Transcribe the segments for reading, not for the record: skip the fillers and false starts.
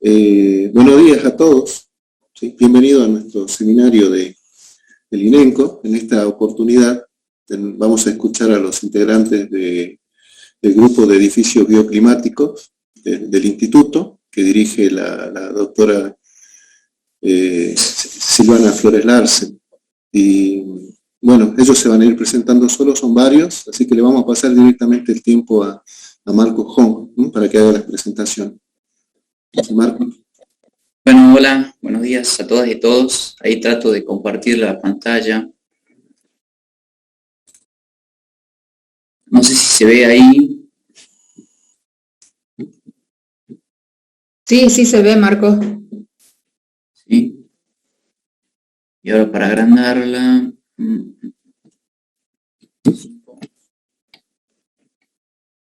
Buenos días a todos. ¿Sí? Bienvenido a nuestro seminario del INENCO. En esta oportunidad vamos a escuchar a los integrantes del grupo de edificios bioclimáticos del instituto, que dirige la doctora Silvana Flores Larsen. Y bueno, ellos se van a ir presentando solos, son varios, así que le vamos a pasar directamente el tiempo a Marco Hong, para que haga la presentación. Marco. Bueno, hola, buenos días a todas y todos. Ahí trato de compartir la pantalla. No sé si se ve ahí. Sí, sí se ve, Marco. Sí. Y ahora para agrandarla.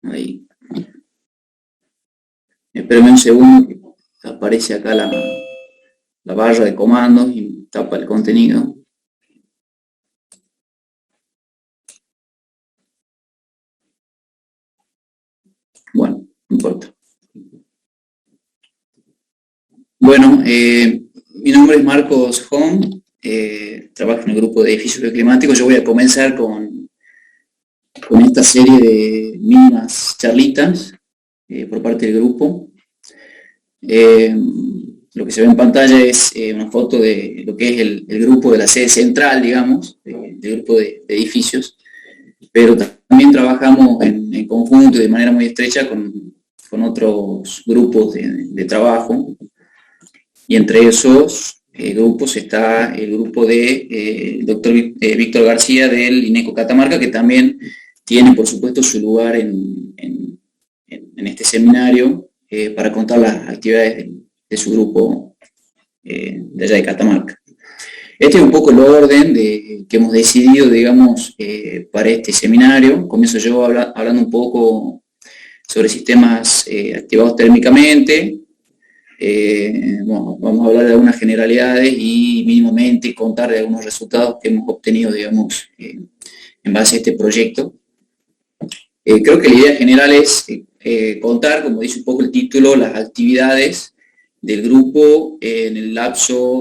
Ahí. Espérame un segundo que aparece acá la barra de comandos y tapa el contenido. Bueno, no importa. Bueno, mi nombre es Marcos Hong, trabajo en el grupo de edificios bioclimáticos. Yo voy a comenzar con esta serie de mínimas charlitas por parte del grupo. Lo que se ve en pantalla es una foto de lo que es el grupo de la sede central, digamos, del grupo de edificios, pero también trabajamos en conjunto y de manera muy estrecha con otros grupos de trabajo, y entre esos grupos está el grupo de doctor Víctor García del INECO Catamarca, que también tiene, por supuesto, su lugar en este seminario para contar las actividades de su grupo de allá de Catamarca. Este es un poco el orden que hemos decidido, digamos, para este seminario. Comienzo yo hablando un poco sobre sistemas activados térmicamente. Bueno, vamos a hablar de algunas generalidades y mínimamente contar de algunos resultados que hemos obtenido, digamos, en base a este proyecto. Creo que la idea general es contar, como dice un poco el título, las actividades del grupo en el lapso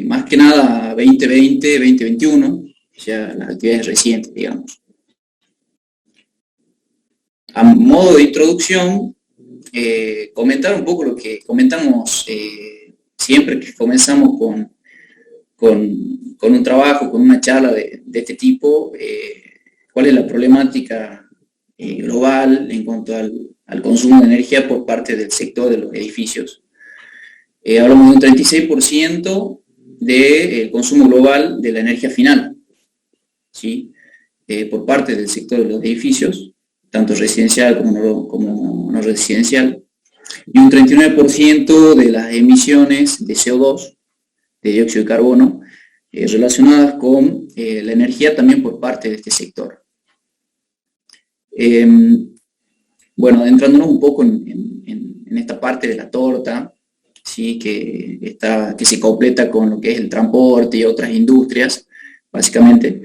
más que nada 2020-2021, o sea, las actividades recientes, digamos. A modo de introducción, comentar un poco lo que comentamos siempre que comenzamos con un trabajo, con una charla de este tipo, cuál es la problemática global en cuanto al consumo de energía por parte del sector de los edificios. Hablamos de un 36% del consumo global de la energía final, ¿sí? Por parte del sector de los edificios, tanto residencial como no residencial, y un 39% de las emisiones de CO2, de dióxido de carbono, relacionadas con la energía también por parte de este sector. Bueno, adentrándonos un poco en esta parte de la torta, ¿sí? que se completa con lo que es el transporte y otras industrias, básicamente,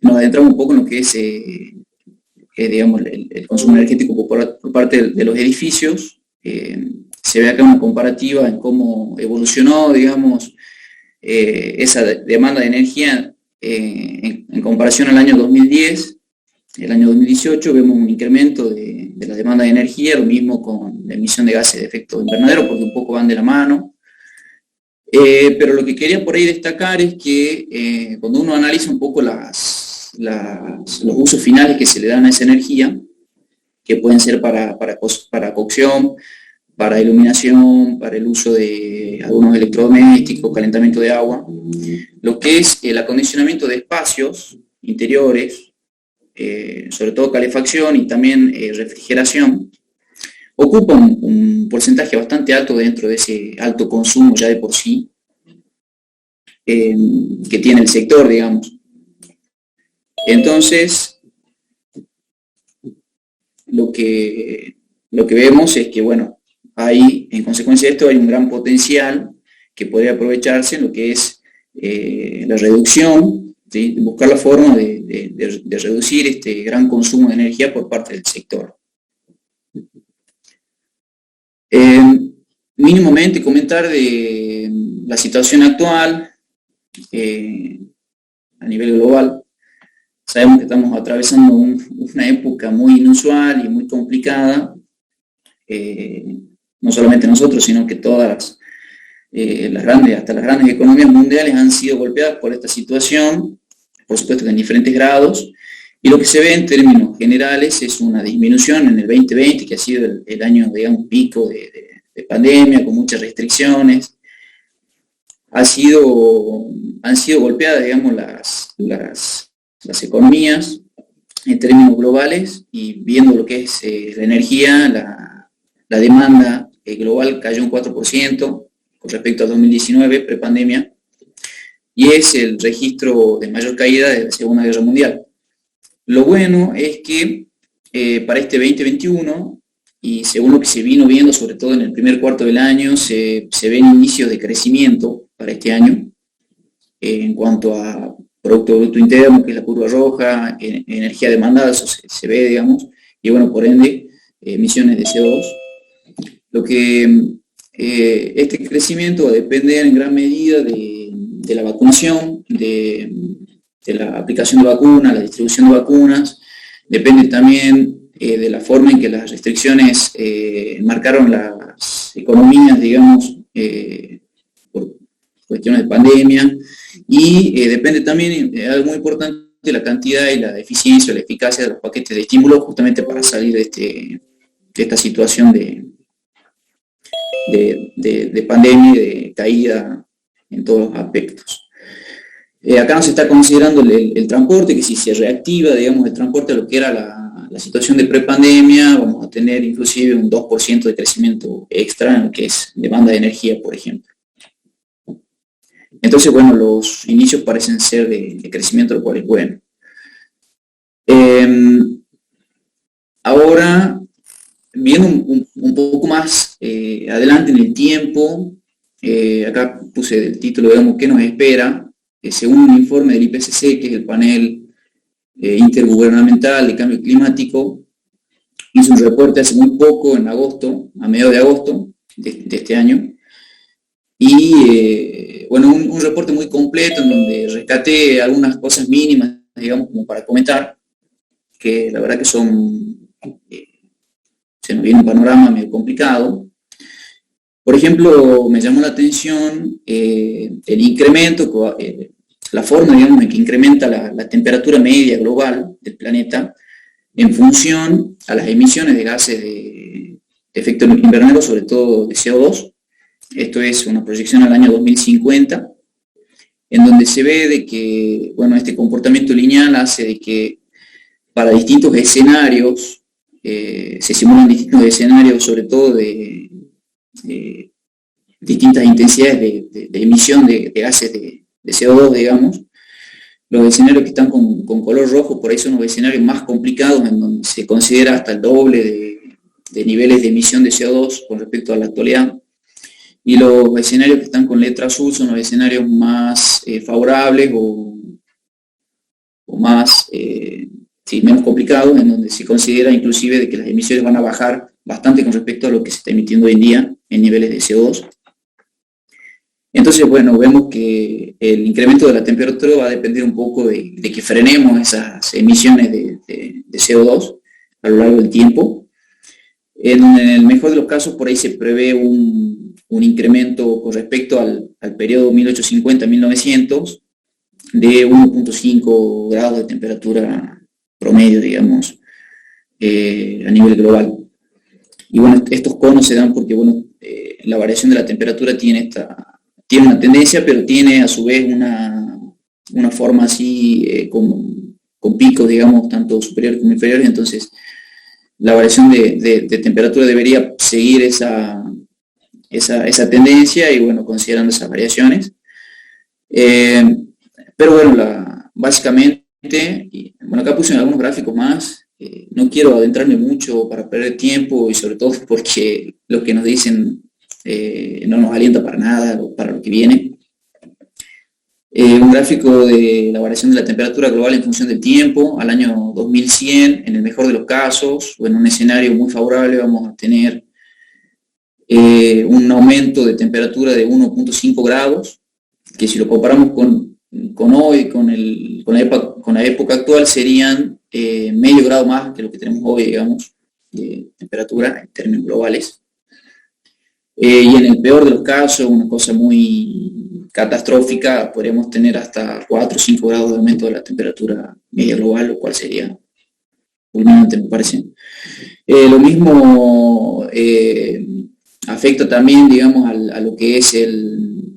nos adentramos un poco en lo que es digamos, el consumo energético por parte de los edificios. Se ve acá una comparativa en cómo evolucionó, digamos, esa demanda de energía en comparación al año 2010. El año 2018 vemos un incremento de la demanda de energía, lo mismo con la emisión de gases de efecto invernadero, porque un poco van de la mano. Pero lo que quería por ahí destacar es que cuando uno analiza un poco los usos finales que se le dan a esa energía, que pueden ser para cocción, para iluminación, para el uso de algunos electrodomésticos, calentamiento de agua, lo que es el acondicionamiento de espacios interiores, sobre todo calefacción y también refrigeración, ocupa un porcentaje bastante alto dentro de ese alto consumo ya de por sí que tiene el sector, digamos. Entonces, lo que vemos es que, bueno, en consecuencia de esto hay un gran potencial que podría aprovecharse en lo que es la reducción, ¿sí? Buscar la forma de reducir este gran consumo de energía por parte del sector. Mínimamente comentar de la situación actual a nivel global. Sabemos que estamos atravesando una época muy inusual y muy complicada, no solamente nosotros, sino que todas hasta las grandes economías mundiales han sido golpeadas por esta situación, por supuesto que en diferentes grados, y lo que se ve en términos generales es una disminución en el 2020, que ha sido el año, digamos, pico de pandemia, con muchas restricciones. Han sido golpeadas, digamos, las economías en términos globales, y viendo lo que es la energía, la demanda global cayó un 4% con respecto a 2019, prepandemia, y es el registro de mayor caída de la Segunda Guerra Mundial. Lo bueno es que para este 2021, y según lo que se vino viendo, sobre todo en el primer cuarto del año, se ven inicios de crecimiento para este año, en cuanto a Producto Bruto Interno, que es la curva roja, energía demandada, eso se ve, digamos, y bueno, por ende, emisiones de CO2. Lo que este crecimiento va a depender en gran medida de la vacunación, de la aplicación de vacunas, la distribución de vacunas, depende también de la forma en que las restricciones marcaron las economías, digamos, por cuestiones de pandemia, y depende también, algo muy importante, de la cantidad y la eficiencia o la eficacia de los paquetes de estímulo, justamente para salir de esta situación de pandemia y de caída en todos los aspectos. Acá nos está considerando el transporte, que si se reactiva, digamos, el transporte a lo que era la situación de prepandemia, vamos a tener inclusive un 2% de crecimiento extra en lo que es demanda de energía, por ejemplo. Entonces, bueno, los inicios parecen ser de crecimiento, lo cual es bueno. Ahora, viendo un poco más adelante en el tiempo, acá puse el título, digamos, ¿qué nos espera? Según un informe del IPCC, que es el panel intergubernamental de cambio climático, hizo un reporte hace muy poco, en agosto, a mediados de agosto de este año, y bueno, un reporte muy completo en donde rescaté algunas cosas mínimas, digamos, como para comentar, que la verdad que se nos viene un panorama medio complicado. Por ejemplo, me llamó la atención el incremento, la forma, digamos, en que incrementa la temperatura media global del planeta en función a las emisiones de gases de efecto invernadero, sobre todo de CO2. Esto es una proyección al año 2050, en donde se ve de que, bueno, este comportamiento lineal hace de que para distintos escenarios, se simulan distintos escenarios, sobre todo de distintas intensidades de emisión de gases de CO2, digamos. Los escenarios que están con color rojo, por ahí son los escenarios más complicados, en donde se considera hasta el doble de niveles de emisión de CO2 con respecto a la actualidad. Y los escenarios que están con letra azul son los escenarios más favorables o más, menos complicados, en donde se considera inclusive de que las emisiones van a bajar bastante con respecto a lo que se está emitiendo hoy en día en niveles de CO2. Entonces, bueno, vemos que el incremento de la temperatura va a depender un poco de que frenemos esas emisiones de CO2 a lo largo del tiempo. En el mejor de los casos, por ahí se prevé un incremento con respecto al periodo 1850-1900 de 1.5 grados de temperatura promedio, digamos, a nivel global. Y bueno, estos conos se dan porque, bueno, la variación de la temperatura tiene una tendencia, pero tiene a su vez una forma así con picos, digamos, tanto superiores como inferiores. Entonces la variación de temperatura debería seguir esa tendencia, y bueno, considerando esas variaciones. Pero bueno, básicamente, bueno, acá puse algunos gráficos más. No quiero adentrarme mucho para perder tiempo, y sobre todo porque lo que nos dicen no nos alienta para nada para lo que viene. Un gráfico de la variación de la temperatura global en función del tiempo al año 2100, en el mejor de los casos, o en un escenario muy favorable, vamos a tener un aumento de temperatura de 1.5 grados, que si lo comparamos con hoy, con la época actual, serían medio grado más que lo que tenemos hoy, digamos, de temperatura en términos globales. Y en el peor de los casos, una cosa muy catastrófica, podríamos tener hasta 4 o 5 grados de aumento de la temperatura media global, lo cual sería fulminante, me parece. Lo mismo afecta también, digamos, a lo que es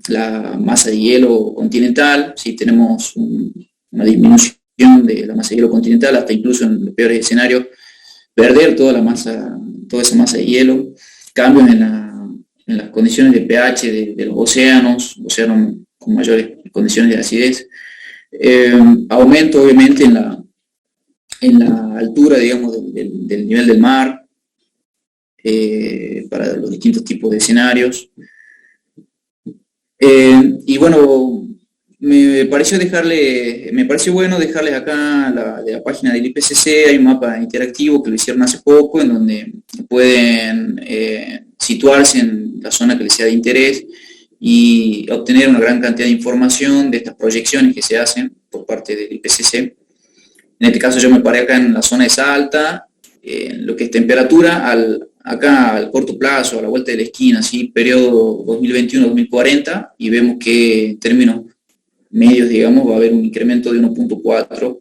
la masa de hielo continental. Si tenemos una disminución de la masa de hielo continental, hasta incluso en los peores escenarios, perder toda esa masa de hielo, cambios en las condiciones de pH de los océanos con mayores condiciones de acidez, aumento obviamente en la altura, digamos, del nivel del mar, para los distintos tipos de escenarios. Y bueno, me pareció bueno dejarles acá de la página del IPCC. Hay un mapa interactivo que lo hicieron hace poco, en donde pueden situarse en la zona que les sea de interés y obtener una gran cantidad de información de estas proyecciones que se hacen por parte del IPCC. En este caso yo me paré acá en la zona de Salta, en lo que es temperatura acá al corto plazo, a la vuelta de la esquina, ¿sí? Periodo 2021-2040, y vemos que en términos medios, digamos, va a haber un incremento de 1.4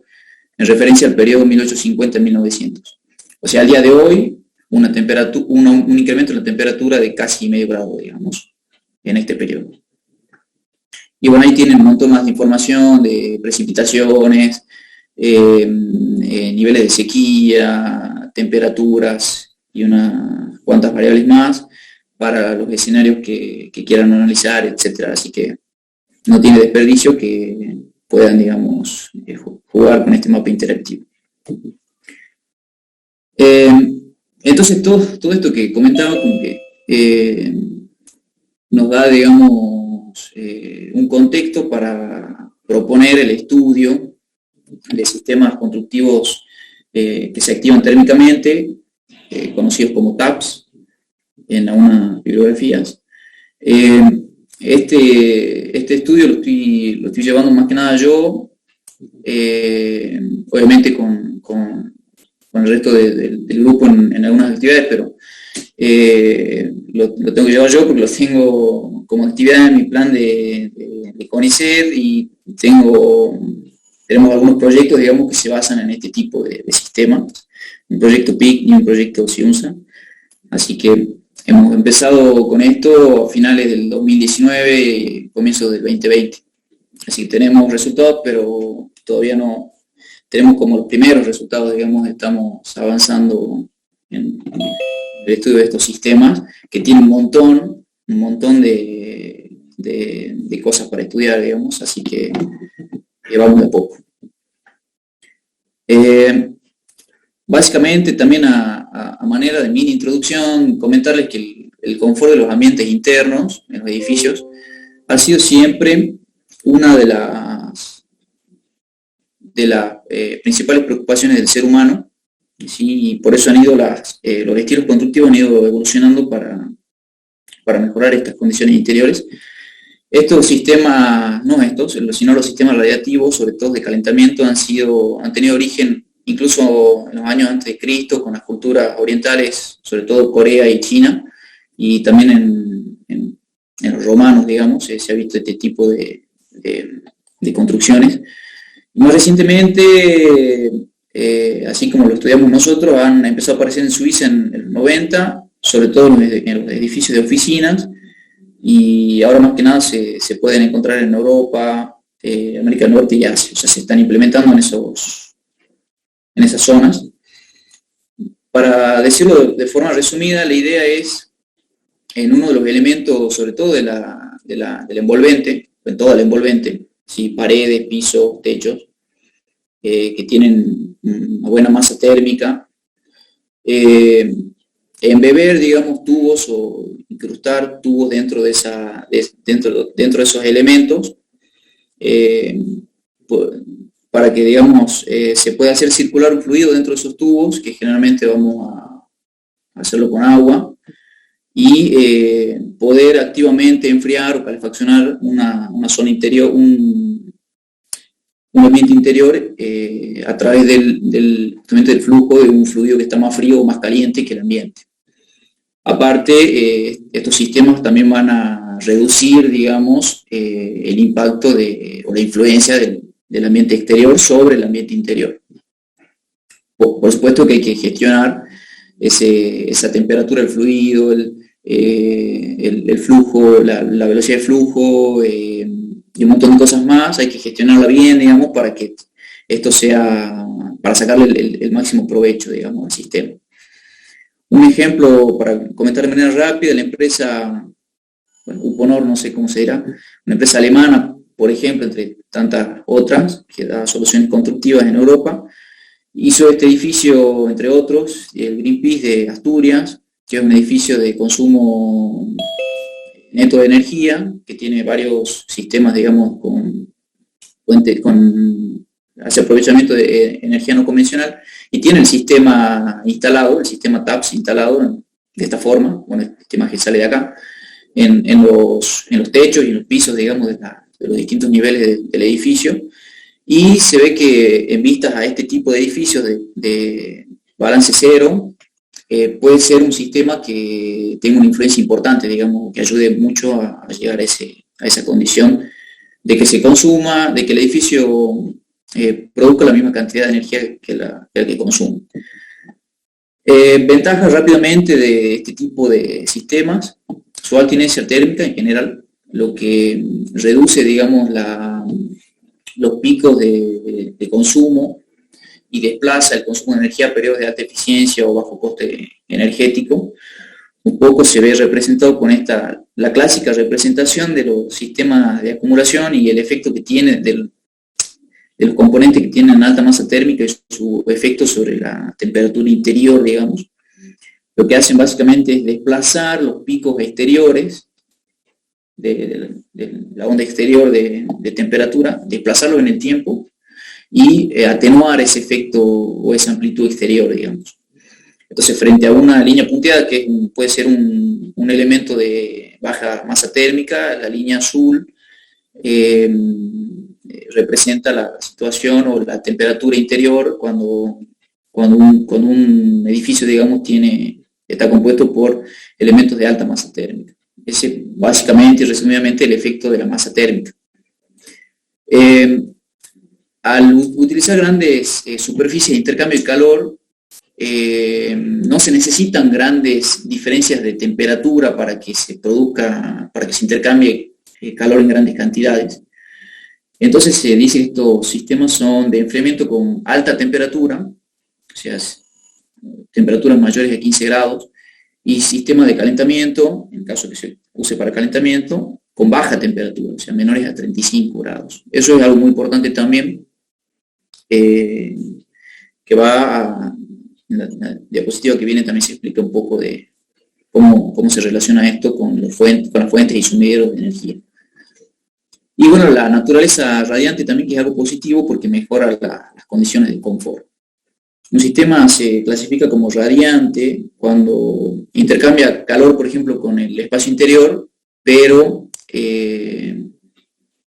en referencia al periodo 1850-1900. O sea, al día de hoy, un incremento en la temperatura de casi medio grado, digamos, en este periodo. Y bueno, ahí tienen un montón más de información de precipitaciones, niveles de sequía, temperaturas y unas cuantas variables más para los escenarios que quieran analizar, etcétera. Así que no tiene desperdicio que puedan, digamos, jugar con este mapa interactivo. Entonces, todo esto que comentaba, como que nos da, digamos, un contexto para proponer el estudio de sistemas constructivos que se activan térmicamente, conocidos como TAPS en algunas bibliografías. Este estudio lo estoy llevando más que nada yo, obviamente con el resto del grupo en algunas actividades, pero lo tengo que llevar yo porque lo tengo como actividad en mi plan de CONICET, y tenemos algunos proyectos, digamos, que se basan en este tipo de sistemas, un proyecto PIC y un proyecto CIUNSA. Así que hemos empezado con esto a finales del 2019 y comienzos del 2020. Así que tenemos resultados, pero todavía no tenemos como los primeros resultados, digamos. Estamos avanzando en el estudio de estos sistemas, que tienen un montón de cosas para estudiar, digamos, así que vamos de poco. Básicamente, también a manera de mini introducción, comentarles que el confort de los ambientes internos en los edificios ha sido siempre una de las principales preocupaciones del ser humano, ¿sí? Y por eso han ido los estilos constructivos han ido evolucionando para mejorar estas condiciones interiores. Estos sistemas, sino los sistemas radiativos, sobre todo de calentamiento, han tenido origen incluso en los años antes de Cristo, con las culturas orientales, sobre todo Corea y China, y también en los romanos, digamos, se ha visto este tipo de construcciones. Más recientemente, así como lo estudiamos nosotros, han empezado a aparecer en Suiza en el 90, sobre todo en los edificios de oficinas, y ahora más que nada se pueden encontrar en Europa, América del Norte y Asia. O sea, se están implementando en esas zonas. Para decirlo de forma resumida, la idea es, en uno de los elementos, sobre todo del envolvente, en toda la envolvente, ¿sí? Paredes, pisos, techos, que tienen una buena masa térmica, embeber, digamos, tubos o incrustar tubos dentro de esos elementos, para que, digamos, se pueda hacer circular un fluido dentro de esos tubos, que generalmente vamos a hacerlo con agua, y poder activamente enfriar o calefaccionar una zona interior, un ambiente interior a través justamente del flujo de un fluido que está más frío o más caliente que el ambiente. Aparte, estos sistemas también van a reducir, digamos, el impacto o la influencia del ambiente exterior sobre el ambiente interior. Por supuesto que hay que gestionar esa temperatura del fluido, el flujo, la velocidad de flujo y un montón de cosas más. Hay que gestionarla bien, digamos, para que esto para sacarle el máximo provecho, digamos, al sistema. Un ejemplo para comentar de manera rápida, la empresa, bueno, Uponor, no sé cómo se dirá, una empresa alemana, por ejemplo, entre tantas otras, que da soluciones constructivas en Europa, hizo este edificio, entre otros, el Greenpeace de Asturias, que es un edificio de consumo neto de energía, que tiene varios sistemas, digamos, hacia aprovechamiento de energía no convencional, y tiene el sistema instalado, el sistema TAPS instalado de esta forma, bueno, esta imagen sale de acá, en los techos y en los pisos, digamos, de los distintos niveles del edificio, y se ve que en vistas a este tipo de edificios de balance cero, puede ser un sistema que tenga una influencia importante, digamos, que ayude mucho a llegar a esa condición de que se consuma, de que el edificio produzca la misma cantidad de energía que la que consume. Ventajas rápidamente de este tipo de sistemas: su alta inercia térmica en general, lo que reduce, digamos, los picos de consumo y desplaza el consumo de energía a periodos de alta eficiencia o bajo coste energético. Un poco se ve representado con la clásica representación de los sistemas de acumulación y el efecto que tiene de los componentes que tienen alta masa térmica y su efecto sobre la temperatura interior, digamos. Lo que hacen básicamente es desplazar los picos exteriores de la onda exterior de temperatura, desplazarlos en el tiempo y atenuar ese efecto o esa amplitud exterior, digamos. Entonces, frente a una línea punteada, que puede ser un elemento de baja masa térmica, la línea azul representa la situación o la temperatura interior cuando un edificio, digamos, está compuesto por elementos de alta masa térmica. Ese básicamente y resumidamente el efecto de la masa térmica. Al utilizar grandes superficies de intercambio de calor, no se necesitan grandes diferencias de temperatura para que se intercambie calor en grandes cantidades. Entonces se dice que estos sistemas son de enfriamiento con alta temperatura, o sea, temperaturas mayores de 15 grados, y sistemas de calentamiento, en caso que se use para calentamiento, con baja temperatura, o sea, menores a 35 grados. Eso es algo muy importante también, que en la diapositiva que viene también se explica un poco de cómo se relaciona esto con las fuentes y sumideros de energía. Y bueno, la naturaleza radiante también, que es algo positivo porque mejora las condiciones de confort. Un sistema se clasifica como radiante cuando intercambia calor, por ejemplo, con el espacio interior, pero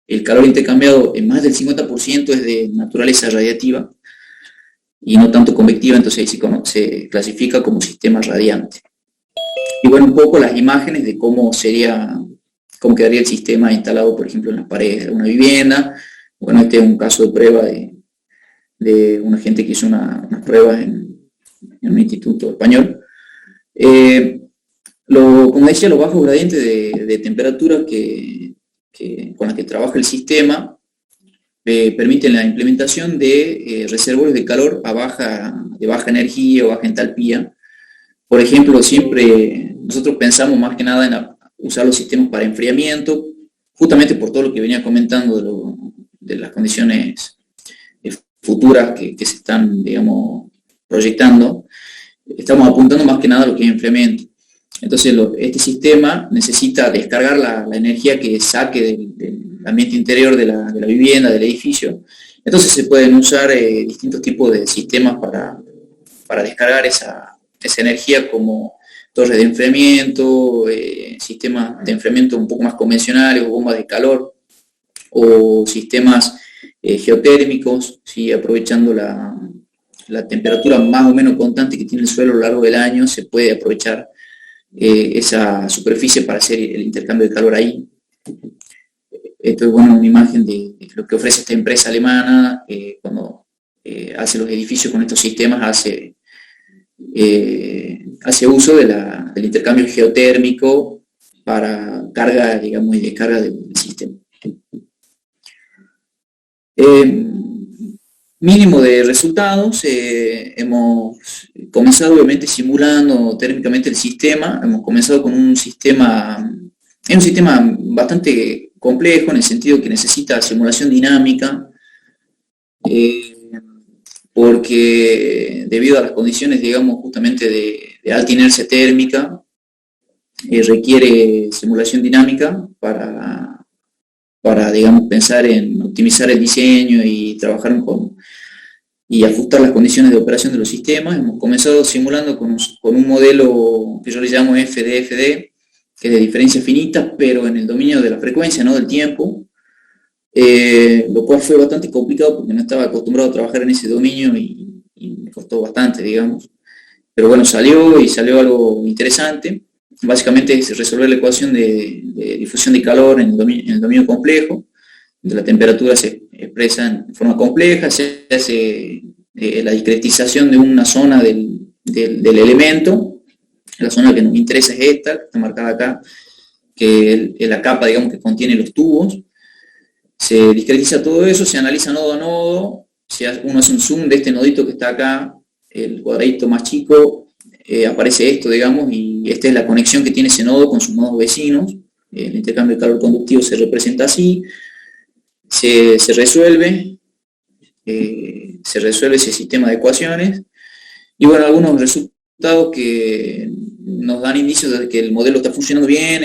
el calor intercambiado en más del 50% es de naturaleza radiativa y no tanto convectiva, entonces ahí se clasifica como sistema radiante. Y bueno, un poco las imágenes de cómo quedaría el sistema instalado, por ejemplo, en las paredes de una vivienda. Bueno, este es un caso de prueba de una gente que hizo unas pruebas en un instituto español. Como decía, los bajos gradientes de temperatura con las que trabaja el sistema permiten la implementación de reservorios de calor de baja energía o baja entalpía. Por ejemplo, siempre nosotros pensamos más que nada en usar los sistemas para enfriamiento, justamente por todo lo que venía comentando de las condiciones futuras que se están, digamos, proyectando. Estamos apuntando más que nada a lo que es enfriamiento. Entonces, este sistema necesita descargar la energía que saque del ambiente interior de la vivienda, del edificio. Entonces, se pueden usar distintos tipos de sistemas para descargar esa energía, como torres de enfriamiento, sistemas de enfriamiento un poco más convencionales o bombas de calor, o sistemas geotérmicos, ¿sí? Aprovechando la temperatura más o menos constante que tiene el suelo a lo largo del año, se puede aprovechar esa superficie para hacer el intercambio de calor ahí. Esto es bueno, una imagen de lo que ofrece esta empresa alemana cuando hace los edificios con estos sistemas, hace uso del intercambio geotérmico para carga, digamos, y descarga del sistema. Mínimo de resultados, hemos comenzado obviamente simulando térmicamente el sistema, hemos comenzado con un sistema bastante complejo en el sentido que necesita simulación dinámica, porque debido a las condiciones, digamos, justamente de alta inercia térmica, requiere simulación dinámica para, digamos, pensar en optimizar el diseño y trabajar y ajustar las condiciones de operación de los sistemas. Hemos comenzado simulando con un modelo que yo le llamo FDFD, que es de diferencia finita, pero en el dominio de la frecuencia, no del tiempo, lo cual fue bastante complicado porque no estaba acostumbrado a trabajar en ese dominio y me costó bastante, digamos. Pero bueno, salió algo interesante. Básicamente es resolver la ecuación de difusión de calor en el dominio complejo, donde la temperatura se expresa en forma compleja, se hace la discretización de una zona del elemento. La zona que nos interesa es esta, que está marcada acá, que es la capa, digamos, que contiene los tubos. Se discretiza todo eso, se analiza nodo a nodo, uno hace un zoom de este nodito que está acá, el cuadradito más chico, aparece esto, digamos, y esta es la conexión que tiene ese nodo con sus nodos vecinos. El intercambio de calor conductivo se representa así, se resuelve ese sistema de ecuaciones, y bueno, algunos resultados que nos dan indicios de que el modelo está funcionando bien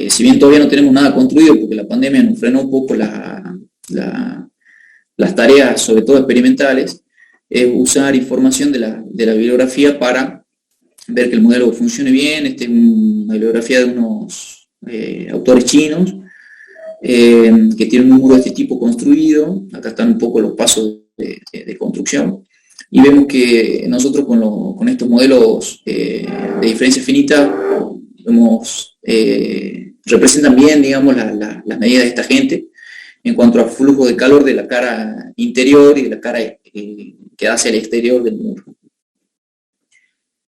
si bien todavía no tenemos nada construido porque la pandemia nos frenó un poco las tareas, sobre todo experimentales, es usar información de la bibliografía para ver que el modelo funcione bien. Esta es una bibliografía de unos autores chinos que tienen un muro de este tipo construido. Acá están un poco los pasos de construcción. Y vemos que nosotros con estos modelos de diferencia finita representan bien, digamos, las medidas de esta gente en cuanto a flujo de calor de la cara interior y de la cara que hace el exterior del muro.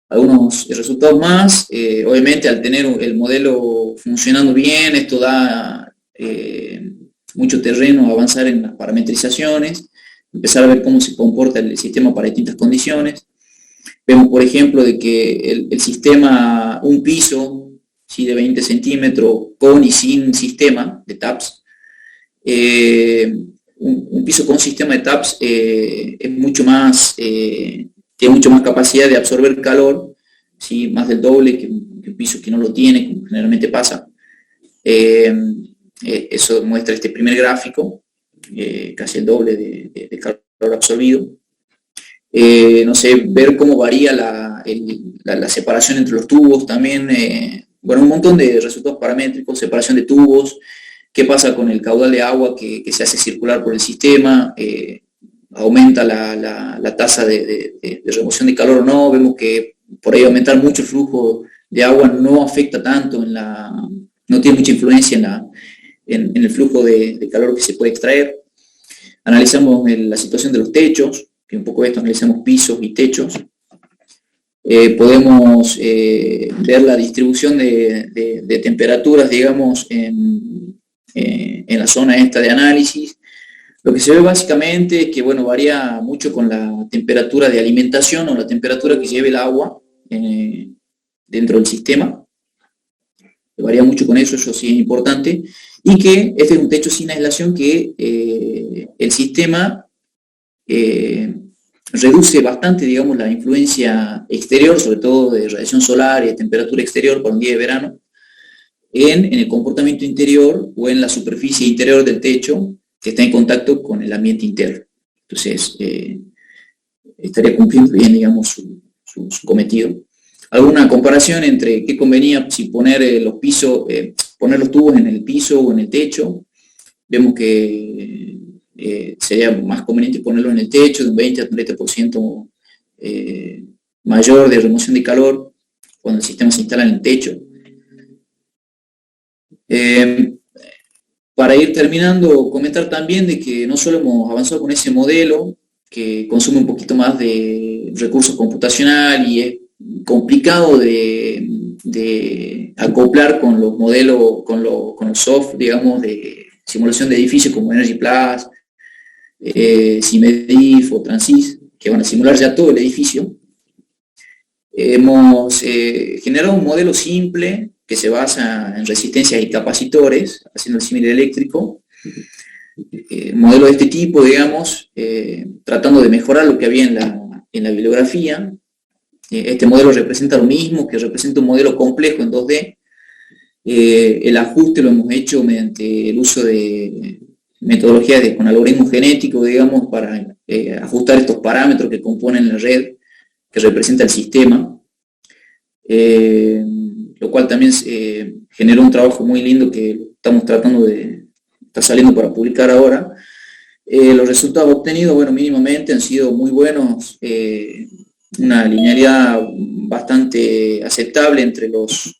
Algunos resultados más, obviamente al tener el modelo funcionando bien, esto da mucho terreno a avanzar en las parametrizaciones, empezar a ver cómo se comporta el sistema para distintas condiciones. Vemos, por ejemplo, de que el sistema, un piso, ¿sí?, de 20 centímetros con y sin sistema de TAPS, un piso con sistema de TAPS es mucho más, tiene mucho más capacidad de absorber calor, ¿sí?, más del doble que un piso que no lo tiene, como generalmente pasa. Eso muestra este primer gráfico, casi el doble de calor absorbido. No sé, ver cómo varía la separación entre los tubos también, bueno, un montón de resultados paramétricos, separación de tubos, qué pasa con el caudal de agua que se hace circular por el sistema, aumenta la tasa de remoción de calor o no. Vemos que por ahí aumentar mucho el flujo de agua no afecta tanto, no tiene mucha influencia en el flujo de calor que se puede extraer. Analizamos la situación de los techos, que un poco esto, analizamos pisos y techos. Podemos ver la distribución de temperaturas, digamos, en la zona esta de análisis. Lo que se ve básicamente es que, bueno, varía mucho con la temperatura de alimentación o la temperatura que lleve el agua dentro del sistema. Varía mucho con eso sí es importante. Y que este es un techo sin aislación que el sistema reduce bastante, digamos, la influencia exterior, sobre todo de radiación solar y de temperatura exterior para un día de verano, en el comportamiento interior o en la superficie interior del techo que está en contacto con el ambiente interno. Entonces, estaría cumpliendo bien, digamos, su cometido. alguna comparación entre qué convenía si poner poner los tubos en el piso o en el techo. Vemos que sería más conveniente ponerlo en el techo, de un 20 a 30% mayor de remoción de calor cuando el sistema se instala en el techo. Para ir terminando, comentar también de que no solo hemos avanzado con ese modelo, que consume un poquito más de recursos computacional y es complicado de acoplar con los modelos, con los soft, digamos, de simulación de edificios como EnergyPlus, CIMEDIF o Transys, que van a simular ya todo el edificio. Hemos generado un modelo simple que se basa en resistencias y capacitores, haciendo el símil eléctrico. Modelo de este tipo, digamos, tratando de mejorar lo que había en la bibliografía. Este modelo representa lo mismo, que representa un modelo complejo en 2D. El ajuste lo hemos hecho mediante el uso de metodologías con algoritmos genéticos, digamos, para ajustar estos parámetros que componen la red, que representa el sistema. Lo cual también generó un trabajo muy lindo que estamos tratando está saliendo para publicar ahora. Los resultados obtenidos, bueno, mínimamente han sido muy buenos, una linealidad bastante aceptable entre los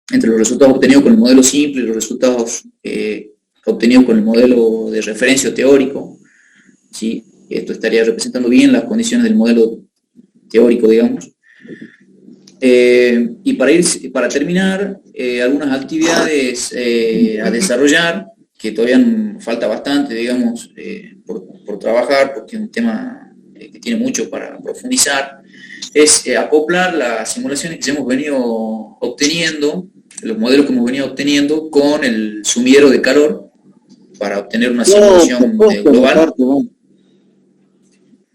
resultados obtenidos con el modelo simple y los resultados obtenidos con el modelo de referencia teórico. ¿Sí? Esto estaría representando bien las condiciones del modelo teórico, digamos. Y para terminar, algunas actividades a desarrollar, que todavía falta bastante, digamos, por trabajar, porque es un tema que tiene mucho para profundizar, es acoplar las simulaciones que hemos venido obteniendo, los modelos que hemos venido obteniendo con el sumidero de calor, para obtener una simulación global.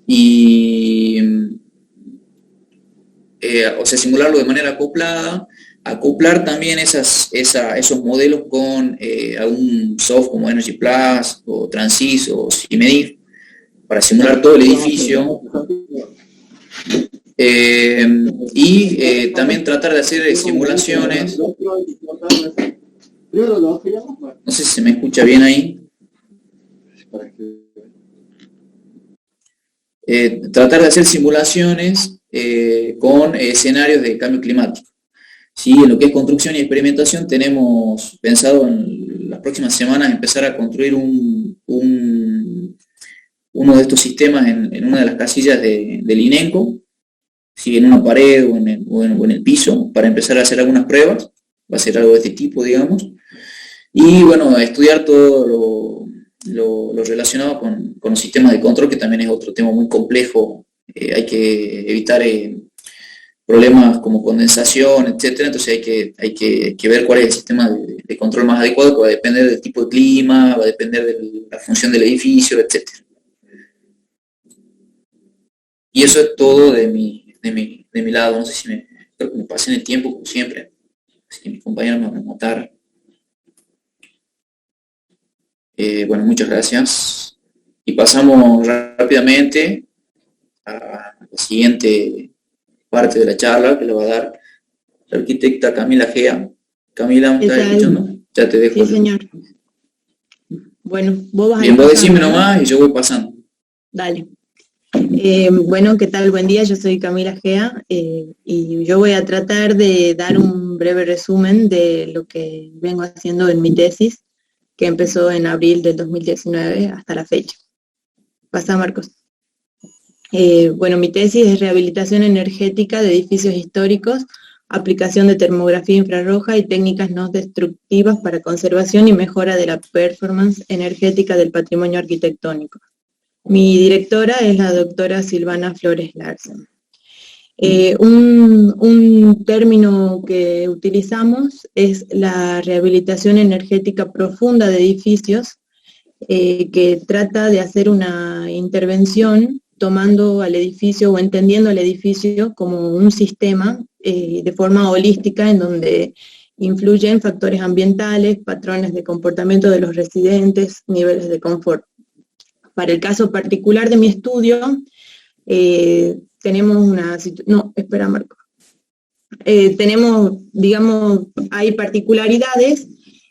Y o sea, simularlo de manera acoplada, acoplar también esos modelos con algún soft como EnergyPlus o Transys o CIMEDIF para simular todo el edificio, y también tratar de hacer simulaciones. No sé si se me escucha bien ahí. Tratar de hacer simulaciones con escenarios de cambio climático. Sí, en lo que es construcción y experimentación tenemos pensado en las próximas semanas empezar a construir uno de estos sistemas en una de las casillas del INENCO, ¿sí? En una pared o en el piso, para empezar a hacer algunas pruebas. Va a ser algo de este tipo, digamos. Y bueno, estudiar todo lo relacionado con los sistemas de control, que también es otro tema muy complejo. Hay que evitar problemas como condensación, etcétera. Entonces hay que ver cuál es el sistema de control más adecuado, que va a depender del tipo de clima, va a depender de la función del edificio, etcétera. Y eso es todo de mi lado. No sé si creo que me pasé en el tiempo, como siempre. Así que mis compañeros me van a notar. Bueno, muchas gracias. Y pasamos rápidamente a la siguiente parte de la charla, que le va a dar la arquitecta Camila Gea. Camila, ¿me estás escuchando? Ya te dejo. Sí, señor. Bueno, vos vas a... Bien, vos decime nomás y yo voy pasando. Dale. Bueno, ¿qué tal? Buen día, yo soy Camila Gea y yo voy a tratar de dar un breve resumen de lo que vengo haciendo en mi tesis, que empezó en abril del 2019 hasta la fecha. Pasa, Marcos. Bueno, mi tesis es rehabilitación energética de edificios históricos, aplicación de termografía infrarroja y técnicas no destructivas para conservación y mejora de la performance energética del patrimonio arquitectónico. Mi directora es la doctora Silvana Flores Larsen. Un término que utilizamos es la rehabilitación energética profunda de edificios, que trata de hacer una intervención tomando al edificio o entendiendo al edificio como un sistema de forma holística, en donde influyen factores ambientales, patrones de comportamiento de los residentes, niveles de confort. Para el caso particular de mi estudio, tenemos una situación... No, espera, Marco. tenemos, digamos, hay particularidades,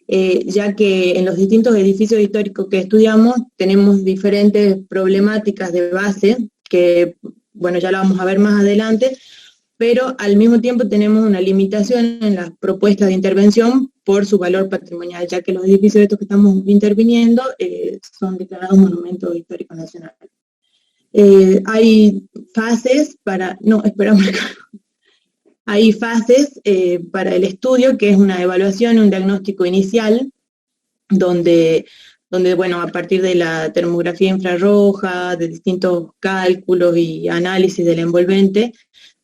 ya que en los distintos edificios históricos que estudiamos tenemos diferentes problemáticas de base, que, bueno, ya lo vamos a ver más adelante, pero al mismo tiempo tenemos una limitación en las propuestas de intervención por su valor patrimonial, ya que los edificios estos que estamos interviniendo son declarados monumentos históricos nacionales. Hay fases para, no, esperamos acá. Hay fases para el estudio, que es una evaluación, un diagnóstico inicial, donde, bueno, a partir de la termografía infrarroja, de distintos cálculos y análisis del envolvente,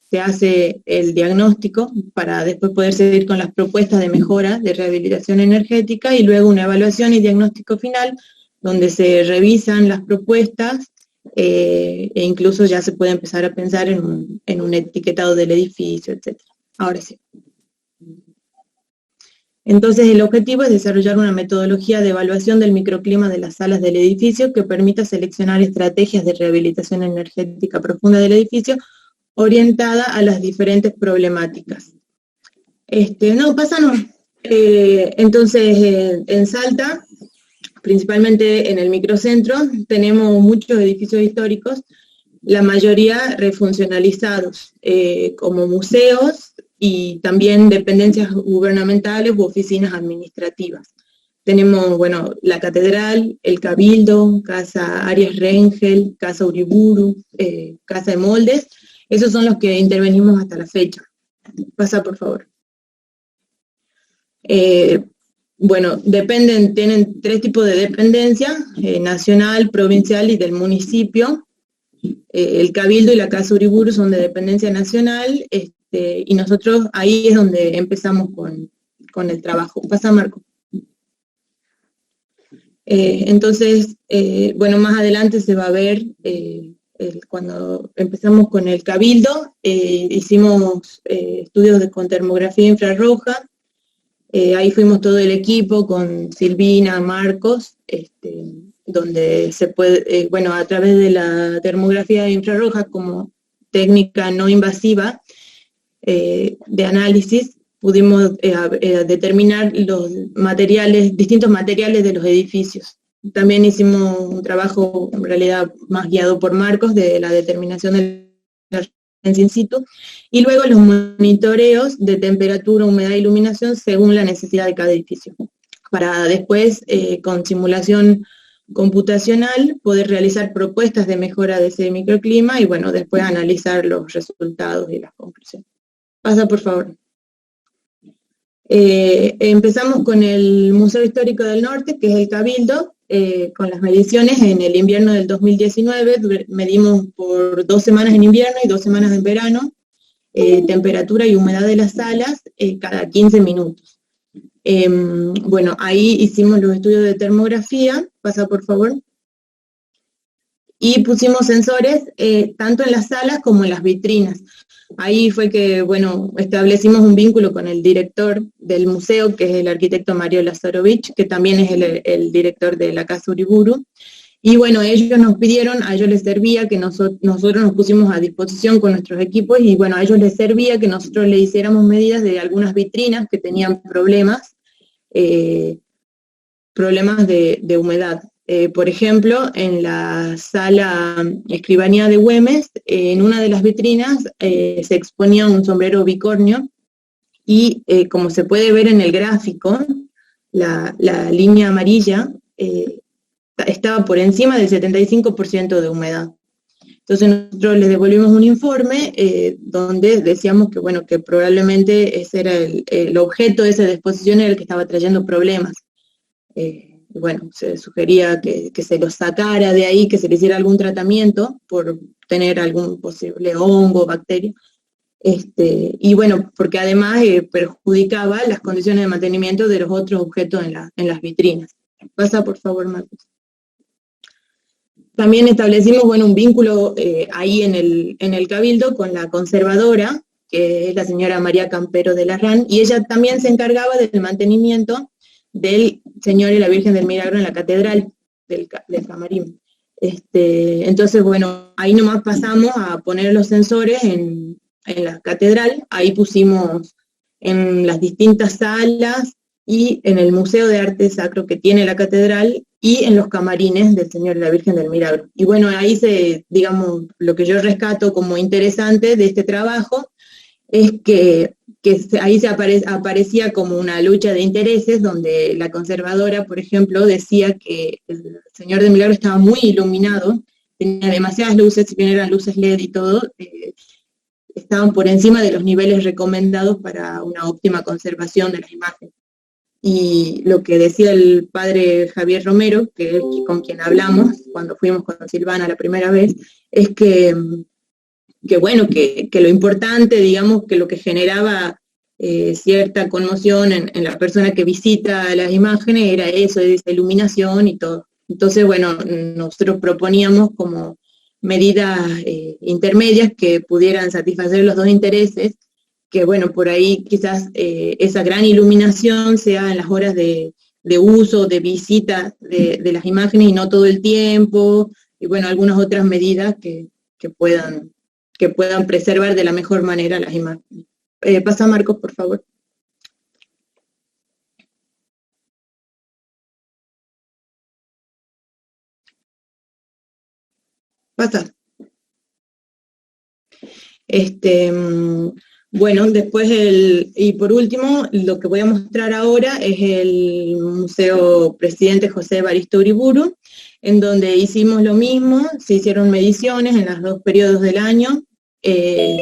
se hace el diagnóstico para después poder seguir con las propuestas de mejora de rehabilitación energética, y luego una evaluación y diagnóstico final, donde se revisan las propuestas, e incluso ya se puede empezar a pensar en un etiquetado del edificio, etc. Ahora sí. Entonces el objetivo es desarrollar una metodología de evaluación del microclima de las salas del edificio que permita seleccionar estrategias de rehabilitación energética profunda del edificio orientada a las diferentes problemáticas. Entonces en Salta, principalmente en el microcentro, tenemos muchos edificios históricos, la mayoría refuncionalizados, como museos y también dependencias gubernamentales u oficinas administrativas. Tenemos, bueno, la Catedral, el Cabildo, Casa Arias Rengel, Casa Uriburu, Casa de Moldes. Esos son los que intervenimos hasta la fecha. Pasa, por favor. Bueno, tienen 3 tipos de dependencia, nacional, provincial y del municipio. El Cabildo y la Casa Uriburu son de dependencia nacional, y nosotros ahí es donde empezamos con el trabajo. Pasa, Marco. Entonces, bueno, más adelante se va a ver, cuando empezamos con el Cabildo, hicimos estudios con termografía infrarroja. Ahí fuimos todo el equipo con Silvina, Marcos, donde se puede, bueno, a través de la termografía infrarroja como técnica no invasiva de análisis, pudimos determinar los distintos materiales de los edificios. También hicimos un trabajo, en realidad, más guiado por Marcos, de la determinación de la resistencia in situ, y luego los monitoreos de temperatura, humedad e iluminación según la necesidad de cada edificio, para después, con simulación computacional, poder realizar propuestas de mejora de ese microclima y, bueno, después analizar los resultados y las conclusiones. Pasa, por favor. Empezamos con el Museo Histórico del Norte, que es el Cabildo, con las mediciones en el invierno del 2019, medimos por 2 semanas en invierno y 2 semanas en verano, temperatura y humedad de las salas cada 15 minutos. Bueno, ahí hicimos los estudios de termografía, pasa por favor, y pusimos sensores tanto en las salas como en las vitrinas. Ahí fue que, bueno, establecimos un vínculo con el director del museo, que es el arquitecto Mario Lazarovich, que también es el director de la Casa Uriburu. Y bueno, ellos nos pidieron, a ellos les servía que nosotros nos pusimos a disposición con nuestros equipos, y bueno, a ellos les servía que nosotros le hiciéramos medidas de algunas vitrinas que tenían problemas de humedad. Por ejemplo, en la sala escribanía de Güemes, en una de las vitrinas se exponía un sombrero bicornio y como se puede ver en el gráfico, la línea amarilla estaba por encima del 75% de humedad. Entonces nosotros les devolvimos un informe donde decíamos que, bueno, que probablemente ese era el objeto de esa exposición, era el que estaba trayendo problemas. Bueno, se sugería que se lo sacara de ahí, que se le hiciera algún tratamiento por tener algún posible hongo, bacteria, y bueno, porque además perjudicaba las condiciones de mantenimiento de los otros objetos en las vitrinas. Pasa, por favor, Marcos. También establecimos, bueno, un vínculo ahí en el Cabildo con la conservadora, que es la señora María Campero de Larrán, y ella también se encargaba del mantenimiento del Señor y la Virgen del Milagro en la catedral del Camarín. Entonces, bueno, ahí nomás pasamos a poner los sensores en la catedral, ahí pusimos en las distintas salas y en el Museo de Arte Sacro que tiene la catedral y en los camarines del Señor y la Virgen del Milagro. Y bueno, ahí digamos, lo que yo rescato como interesante de este trabajo es que ahí aparecía como una lucha de intereses, donde la conservadora, por ejemplo, decía que el Señor del Milagro estaba muy iluminado, tenía demasiadas luces, si bien eran luces LED y todo, estaban por encima de los niveles recomendados para una óptima conservación de las imágenes. Y lo que decía el padre Javier Romero, que es con quien hablamos cuando fuimos con Silvana la primera vez, es que bueno, que lo importante, digamos, que lo que generaba cierta conmoción en la persona que visita las imágenes era eso, esa iluminación y todo. Entonces, bueno, nosotros proponíamos como medidas intermedias que pudieran satisfacer los dos intereses, que bueno, por ahí quizás esa gran iluminación sea en las horas de uso, de visita de las imágenes y no todo el tiempo, y bueno, algunas otras medidas que puedan preservar de la mejor manera las imágenes. Pasa Marcos, por favor. Pasa. Bueno, después y por último, lo que voy a mostrar ahora es el Museo Presidente José Evaristo Uriburu, en donde hicimos lo mismo, se hicieron mediciones en los 2 periodos del año,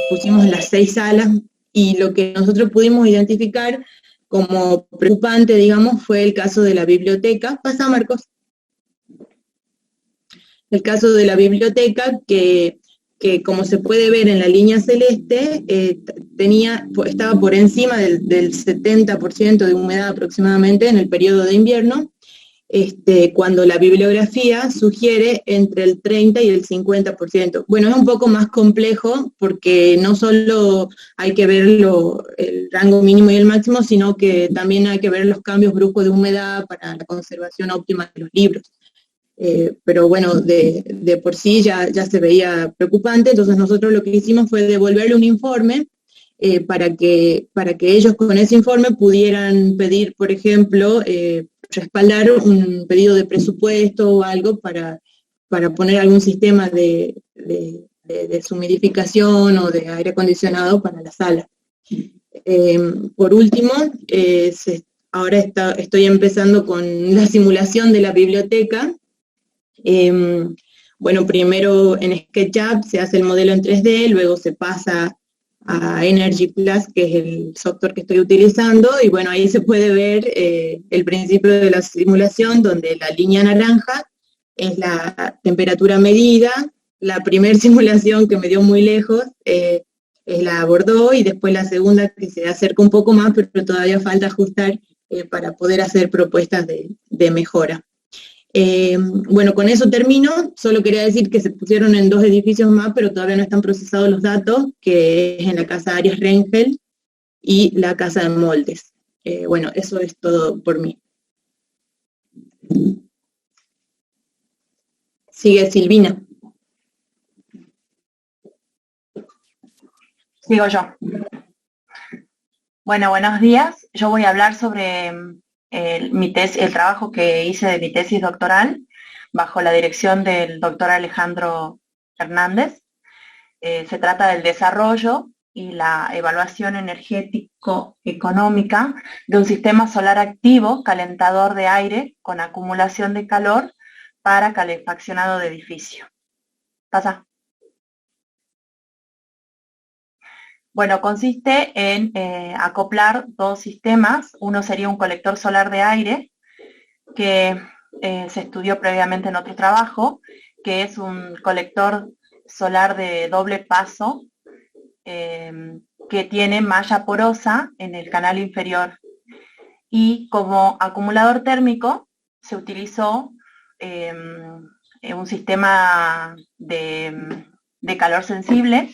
pusimos las 6 salas, y lo que nosotros pudimos identificar como preocupante, digamos, fue el caso de la biblioteca. Pasa, Marcos. El caso de la biblioteca, que como se puede ver en la línea celeste, estaba por encima del 70% de humedad aproximadamente en el periodo de invierno, cuando la bibliografía sugiere entre el 30 y el 50%. Bueno, es un poco más complejo porque no solo hay que ver el rango mínimo y el máximo, sino que también hay que ver los cambios bruscos de humedad para la conservación óptima de los libros. Pero bueno, de por sí ya se veía preocupante, entonces nosotros lo que hicimos fue devolverle un informe para que ellos con ese informe pudieran pedir, por ejemplo, respaldar un pedido de presupuesto o algo para poner algún sistema de deshumidificación o de aire acondicionado para la sala. Por último, ahora estoy empezando con la simulación de la biblioteca. Bueno, primero en SketchUp se hace el modelo en 3D, luego se pasa a Energy Plus, que es el software que estoy utilizando, y bueno, ahí se puede ver el principio de la simulación, donde la línea naranja es la temperatura medida, la primera simulación que me dio muy lejos es la Bordeaux, y después la segunda que se acerca un poco más, pero todavía falta ajustar para poder hacer propuestas de mejora. Bueno, con eso termino. Solo quería decir que se pusieron en 2 edificios más, pero todavía no están procesados los datos, que es en la casa Arias Rengel y la casa de Moldes. Bueno, eso es todo por mí. Sigue Silvina. Sigo yo. Bueno, buenos días. Yo voy a hablar sobre el trabajo que hice de mi tesis doctoral bajo la dirección del doctor Alejandro Hernández. Se trata del desarrollo y la evaluación energético-económica de un sistema solar activo calentador de aire con acumulación de calor para calefaccionado de edificio. Pasa. Bueno, consiste en acoplar 2 sistemas. Uno sería un colector solar de aire, que se estudió previamente en otro trabajo, que es un colector solar de doble paso, que tiene malla porosa en el canal inferior. Y como acumulador térmico se utilizó un sistema de calor sensible,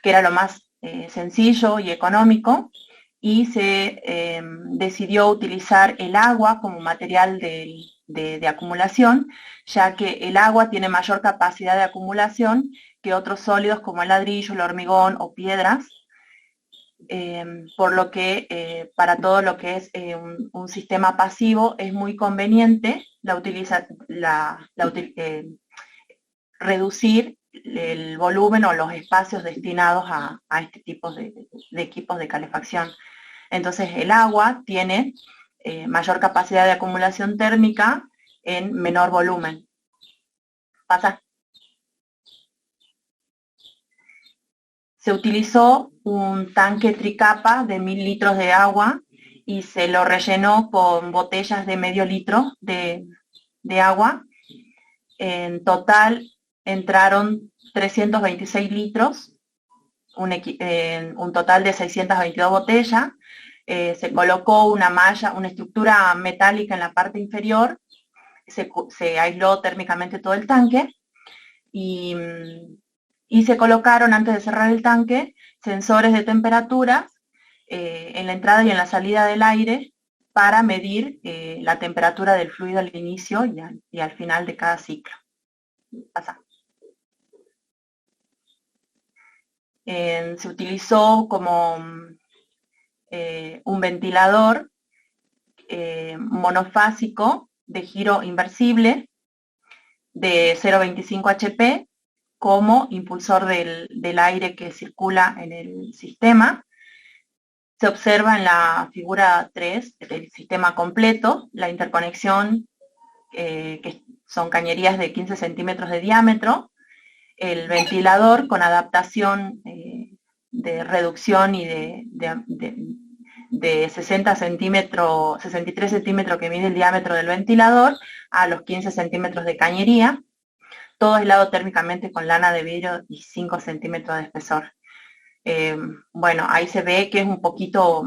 que era lo más sencillo y económico, y se decidió utilizar el agua como material del de acumulación, ya que el agua tiene mayor capacidad de acumulación que otros sólidos como el ladrillo, el hormigón o piedras, por lo que para todo lo que es un sistema pasivo es muy conveniente reducir el volumen o los espacios destinados a este tipo de equipos de calefacción. Entonces el agua tiene mayor capacidad de acumulación térmica en menor volumen. Pasa. Se utilizó un tanque tricapa de 1000 litros de agua y se lo rellenó con botellas de medio litro de agua. En total entraron 326 litros, un total de 622 botellas. Se colocó una malla, una estructura metálica en la parte inferior, se aisló térmicamente todo el tanque y se colocaron, antes de cerrar el tanque, sensores de temperatura en la entrada y en la salida del aire para medir la temperatura del fluido al inicio y al final de cada ciclo. Pasa. Se utilizó como un ventilador monofásico de giro inversible de 0,25 HP como impulsor del aire que circula en el sistema. Se observa en la figura 3 del sistema completo la interconexión, que son cañerías de 15 centímetros de diámetro, el ventilador con adaptación de reducción y de 60 centímetros, 63 centímetros que mide el diámetro del ventilador a los 15 centímetros de cañería, todo aislado térmicamente con lana de vidrio y 5 centímetros de espesor. Bueno, ahí se ve que es un poquito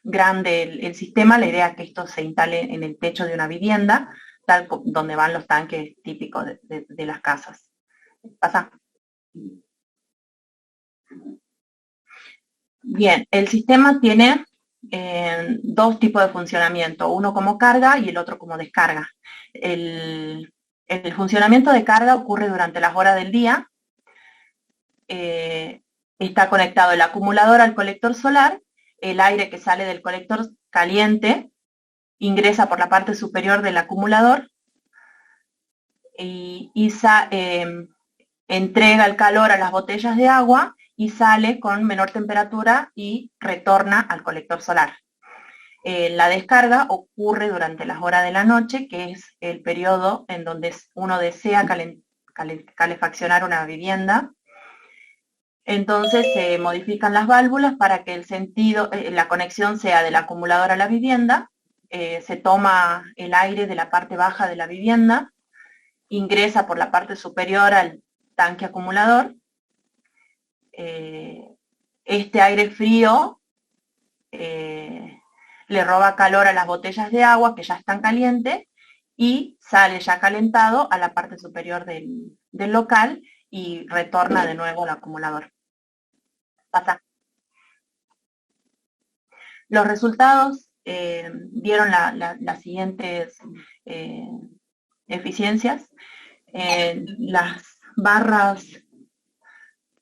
grande el sistema. La idea es que esto se instale en el techo de una vivienda, tal donde van los tanques típicos de las casas. Pasa. Bien, el sistema tiene dos tipos de funcionamiento, uno como carga y el otro como descarga. El funcionamiento de carga ocurre durante las horas del día. Está conectado el acumulador al colector solar, el aire que sale del colector caliente ingresa por la parte superior del acumulador y entrega el calor a las botellas de agua y sale con menor temperatura y retorna al colector solar. La descarga ocurre durante las horas de la noche, que es el periodo en donde uno desea calefaccionar una vivienda. Entonces se modifican las válvulas para que la conexión sea del acumulador a la vivienda. Se toma el aire de la parte baja de la vivienda, ingresa por la parte superior al tanque acumulador. Este aire frío le roba calor a las botellas de agua que ya están calientes y sale ya calentado a la parte superior del local y retorna de nuevo al acumulador. Pasa. Los resultados dieron las siguientes eficiencias. Las barras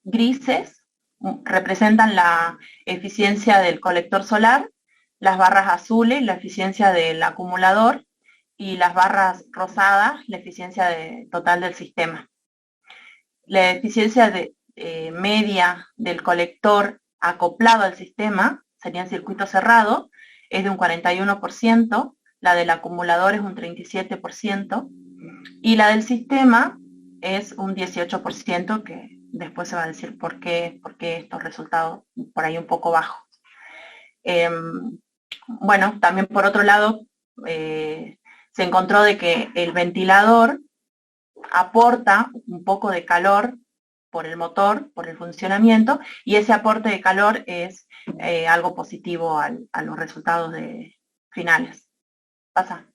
grises representan la eficiencia del colector solar, las barras azules la eficiencia del acumulador y las barras rosadas la eficiencia total del sistema. La eficiencia media del colector acoplado al sistema, sería en circuito cerrado, es de un 41%, la del acumulador es un 37% y la del sistema es un 18%, que después se va a decir por qué estos resultados por ahí un poco bajos. Bueno, también por otro lado, se encontró de que el ventilador aporta un poco de calor por el motor, por el funcionamiento, y ese aporte de calor es algo positivo a los resultados finales. Pasa.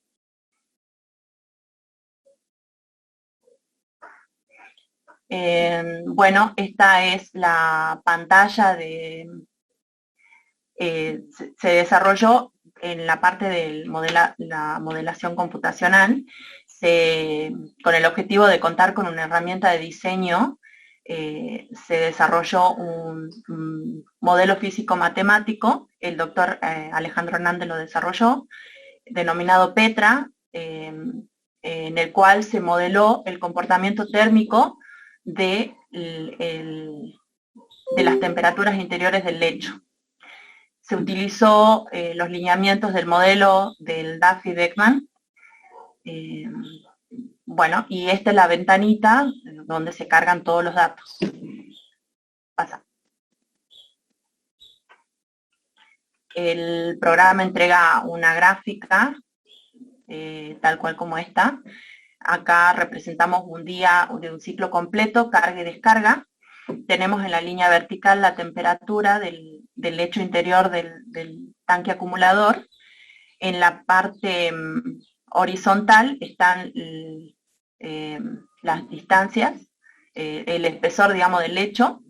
Bueno, esta es la pantalla se desarrolló en la parte de la modelación computacional, con el objetivo de contar con una herramienta de diseño, se desarrolló un modelo físico-matemático, el doctor Alejandro Hernández lo desarrolló, denominado Petra, en el cual se modeló el comportamiento térmico de las temperaturas interiores del lecho. Se utilizó los lineamientos del modelo del Duffy-Beckman. Bueno, y esta es la ventanita donde se cargan todos los datos. Pasa. El programa entrega una gráfica, tal cual como esta. Acá representamos un día de un ciclo completo, carga y descarga. Tenemos en la línea vertical la temperatura del lecho interior del tanque acumulador. En la parte horizontal están las distancias, el espesor, digamos, del lecho,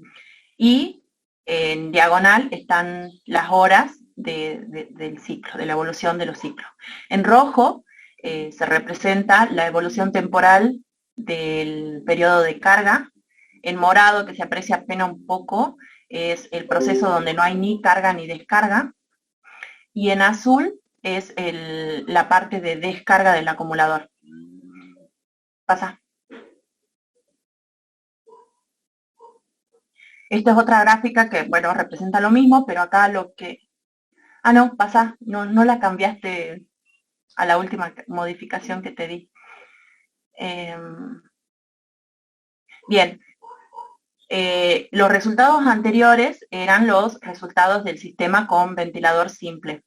y en diagonal están las horas del ciclo, de la evolución de los ciclos. En rojo se representa la evolución temporal del periodo de carga. En morado, que se aprecia apenas un poco, es el proceso donde no hay ni carga ni descarga. Y en azul es la parte de descarga del acumulador. Pasa. Esta es otra gráfica que, bueno, representa lo mismo, pero acá lo que... Ah, no, pasa, no la cambiaste a la última modificación que te di. Bien. Los resultados anteriores eran los resultados del sistema con ventilador simple.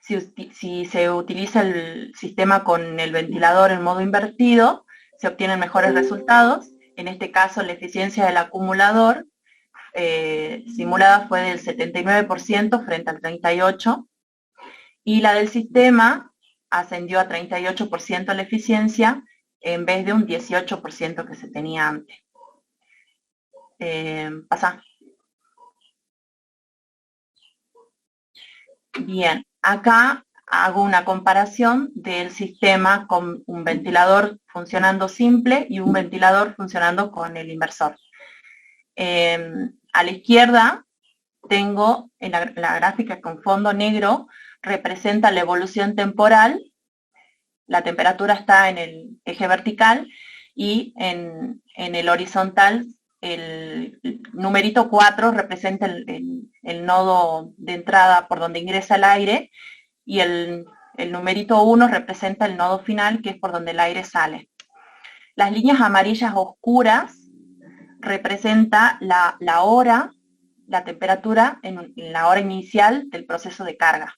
Si se utiliza el sistema con el ventilador en modo invertido, se obtienen mejores resultados. En este caso, la eficiencia del acumulador simulada fue del 79% frente al 38%, y la del sistema ascendió a 38% la eficiencia en vez de un 18% que se tenía antes. Pasa. Bien, acá hago una comparación del sistema con un ventilador funcionando simple y un ventilador funcionando con el inversor. A la izquierda tengo en la gráfica con fondo negro, representa la evolución temporal. La temperatura está en el eje vertical y en el horizontal el numerito 4 representa el nodo de entrada por donde ingresa el aire, y el numerito 1 representa el nodo final, que es por donde el aire sale. Las líneas amarillas oscuras representa la hora, la temperatura en la hora inicial del proceso de carga.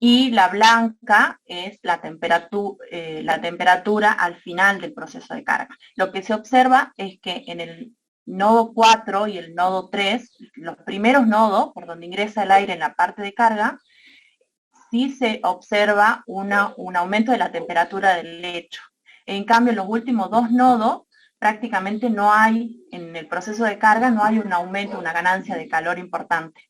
Y la blanca es la temperatura al final del proceso de carga. Lo que se observa es que en el nodo 4 y el nodo 3, los primeros nodos, por donde ingresa el aire en la parte de carga, sí se observa un aumento de la temperatura del lecho. En cambio, en los últimos dos nodos, prácticamente no hay, en el proceso de carga, no hay un aumento, una ganancia de calor importante.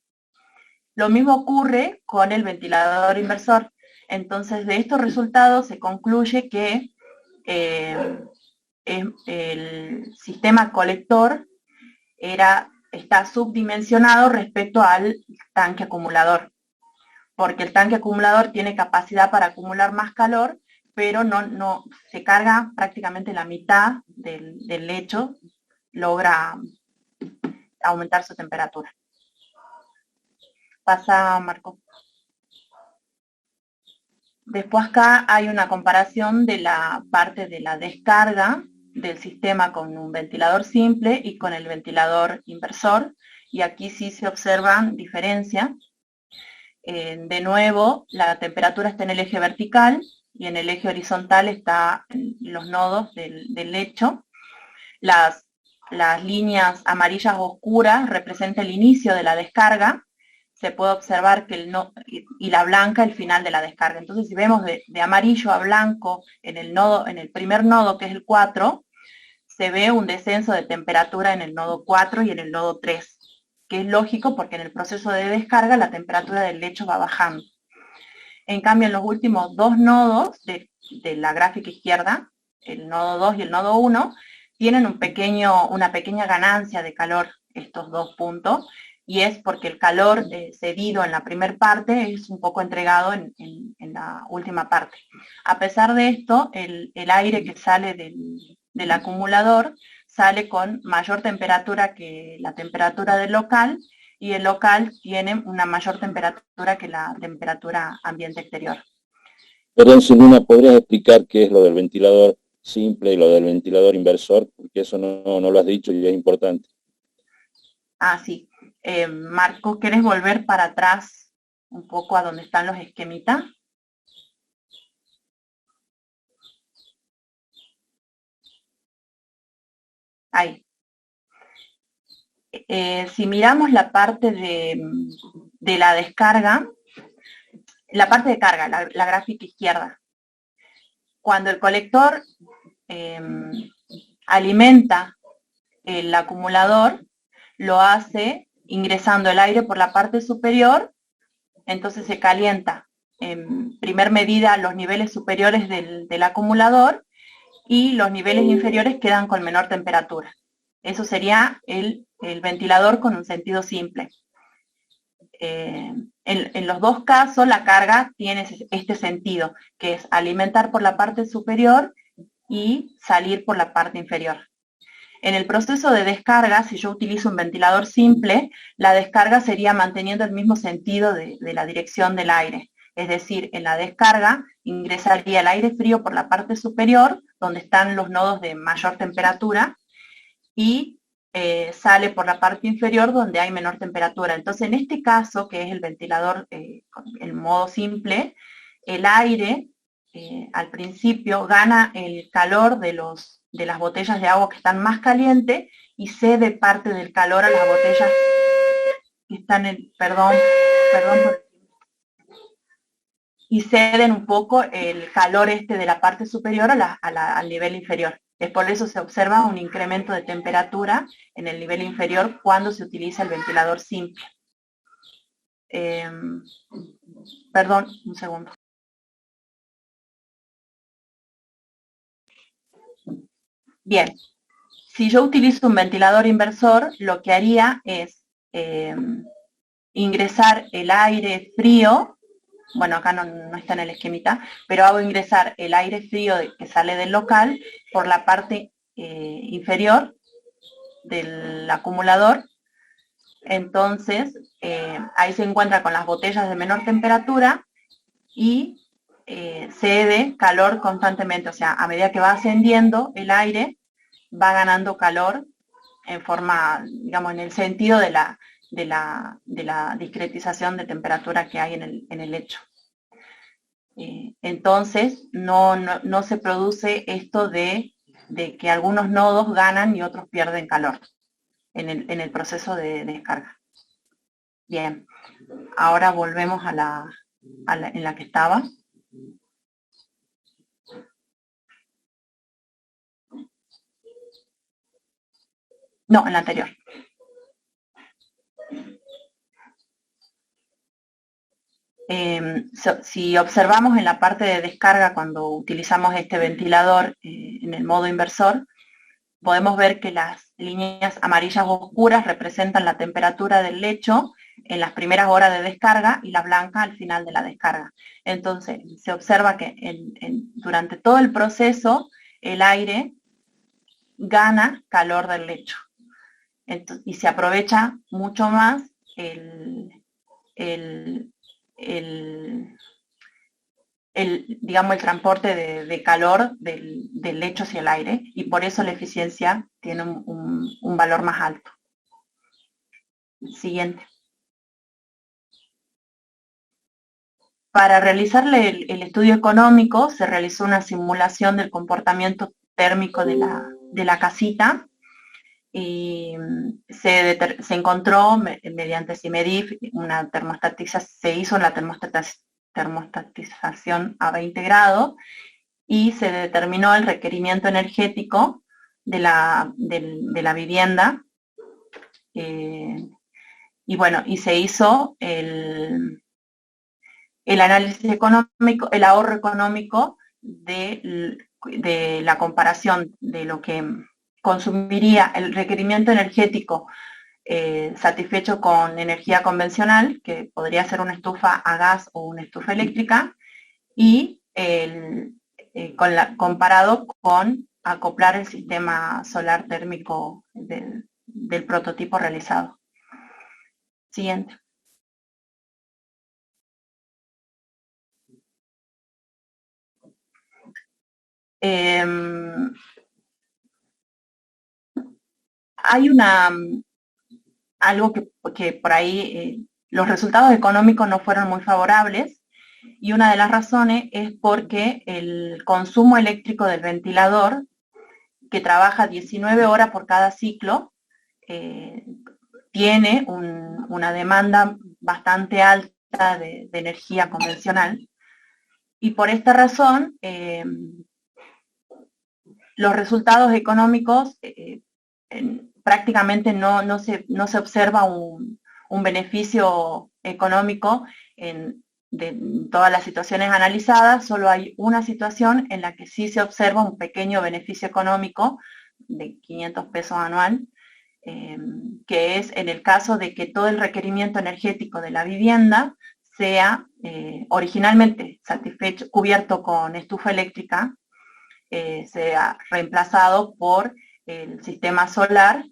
Lo mismo ocurre con el ventilador inversor. Entonces, de estos resultados se concluye que el sistema colector está subdimensionado respecto al tanque acumulador, porque el tanque acumulador tiene capacidad para acumular más calor, pero no se carga prácticamente la mitad del lecho, logra aumentar su temperatura. Pasa, Marco. Después acá hay una comparación de la parte de la descarga del sistema con un ventilador simple y con el ventilador inversor, y aquí sí se observan diferencias. De nuevo, la temperatura está en el eje vertical y en el eje horizontal está los nodos del lecho. Las líneas amarillas oscuras representan el inicio de la descarga. Se puede observar que y la blanca el final de la descarga. Entonces, si vemos de amarillo a blanco en el primer nodo, que es el 4, se ve un descenso de temperatura en el nodo 4 y en el nodo 3. que es lógico porque en el proceso de descarga la temperatura del lecho va bajando. En cambio, en los últimos dos nodos de la gráfica izquierda, el nodo 2 y el nodo 1, tienen una pequeña ganancia de calor estos dos puntos, y es porque el calor cedido en la primera parte es un poco entregado en la última parte. A pesar de esto, el aire que sale del acumulador sale con mayor temperatura que la temperatura del local, y el local tiene una mayor temperatura que la temperatura ambiente exterior. Perdón, Silvina, ¿podrías explicar qué es lo del ventilador simple y lo del ventilador inversor? Porque eso no lo has dicho y es importante. Ah, sí. Marco, ¿quieres volver para atrás un poco a donde están los esquemitas? Ahí. Si miramos la parte de la descarga, la parte de carga, la gráfica izquierda, cuando el colector alimenta el acumulador, lo hace ingresando el aire por la parte superior, entonces se calienta en primer medida los niveles superiores del acumulador, y los niveles inferiores quedan con menor temperatura. Eso sería el ventilador con un sentido simple. En los dos casos la carga tiene este sentido, que es alimentar por la parte superior y salir por la parte inferior. En el proceso de descarga, si yo utilizo un ventilador simple, la descarga sería manteniendo el mismo sentido de la dirección del aire. Es decir, en la descarga ingresaría el aire frío por la parte superior, donde están los nodos de mayor temperatura, y sale por la parte inferior donde hay menor temperatura. Entonces, en este caso, que es el ventilador en modo simple, el aire al principio gana el calor de las botellas de agua que están más calientes y cede parte del calor a las botellas que están y ceden un poco el calor de la parte superior al nivel inferior. Es por eso se observa un incremento de temperatura en el nivel inferior cuando se utiliza el ventilador simple. Perdón, un segundo. Bien, si yo utilizo un ventilador inversor, lo que haría es ingresar el aire frío. Bueno, acá no está en el esquemita, pero hago ingresar el aire frío que sale del local por la parte inferior del acumulador. Entonces, ahí se encuentra con las botellas de menor temperatura y cede calor constantemente. O sea, a medida que va ascendiendo el aire, va ganando calor en forma, digamos, en el sentido de la discretización de temperatura que hay en el lecho. Entonces, no se produce esto de que algunos nodos ganan y otros pierden calor en el proceso de descarga. Bien, ahora volvemos en la que estaba. No, en la anterior. Si observamos en la parte de descarga, cuando utilizamos este ventilador en el modo inversor, podemos ver que las líneas amarillas oscuras representan la temperatura del lecho en las primeras horas de descarga y la blanca al final de la descarga. Entonces, se observa que durante todo el proceso el aire gana calor del lecho. Y se aprovecha mucho más digamos, el transporte de calor del lecho hacia el aire, y por eso la eficiencia tiene un valor más alto. Siguiente. Para realizarle el estudio económico se realizó una simulación del comportamiento térmico de la casita, y se encontró mediante CIMEDIF se hizo la termostatización a 20 grados y se determinó el requerimiento energético de la vivienda. bueno, y se hizo el análisis económico, el ahorro económico de la comparación de lo que consumiría el requerimiento energético satisfecho con energía convencional, que podría ser una estufa a gas o una estufa eléctrica, y comparado con acoplar el sistema solar térmico del prototipo realizado. Siguiente. Hay algo que por ahí los resultados económicos no fueron muy favorables, y una de las razones es porque el consumo eléctrico del ventilador, que trabaja 19 horas por cada ciclo, tiene una demanda bastante alta de energía convencional, y por esta razón los resultados económicos prácticamente no se observa un beneficio económico de todas las situaciones analizadas. Solo hay una situación en la que sí se observa un pequeño beneficio económico de 500 pesos anual, que es en el caso de que todo el requerimiento energético de la vivienda sea originalmente satisfecho, cubierto con estufa eléctrica, sea reemplazado por el sistema solar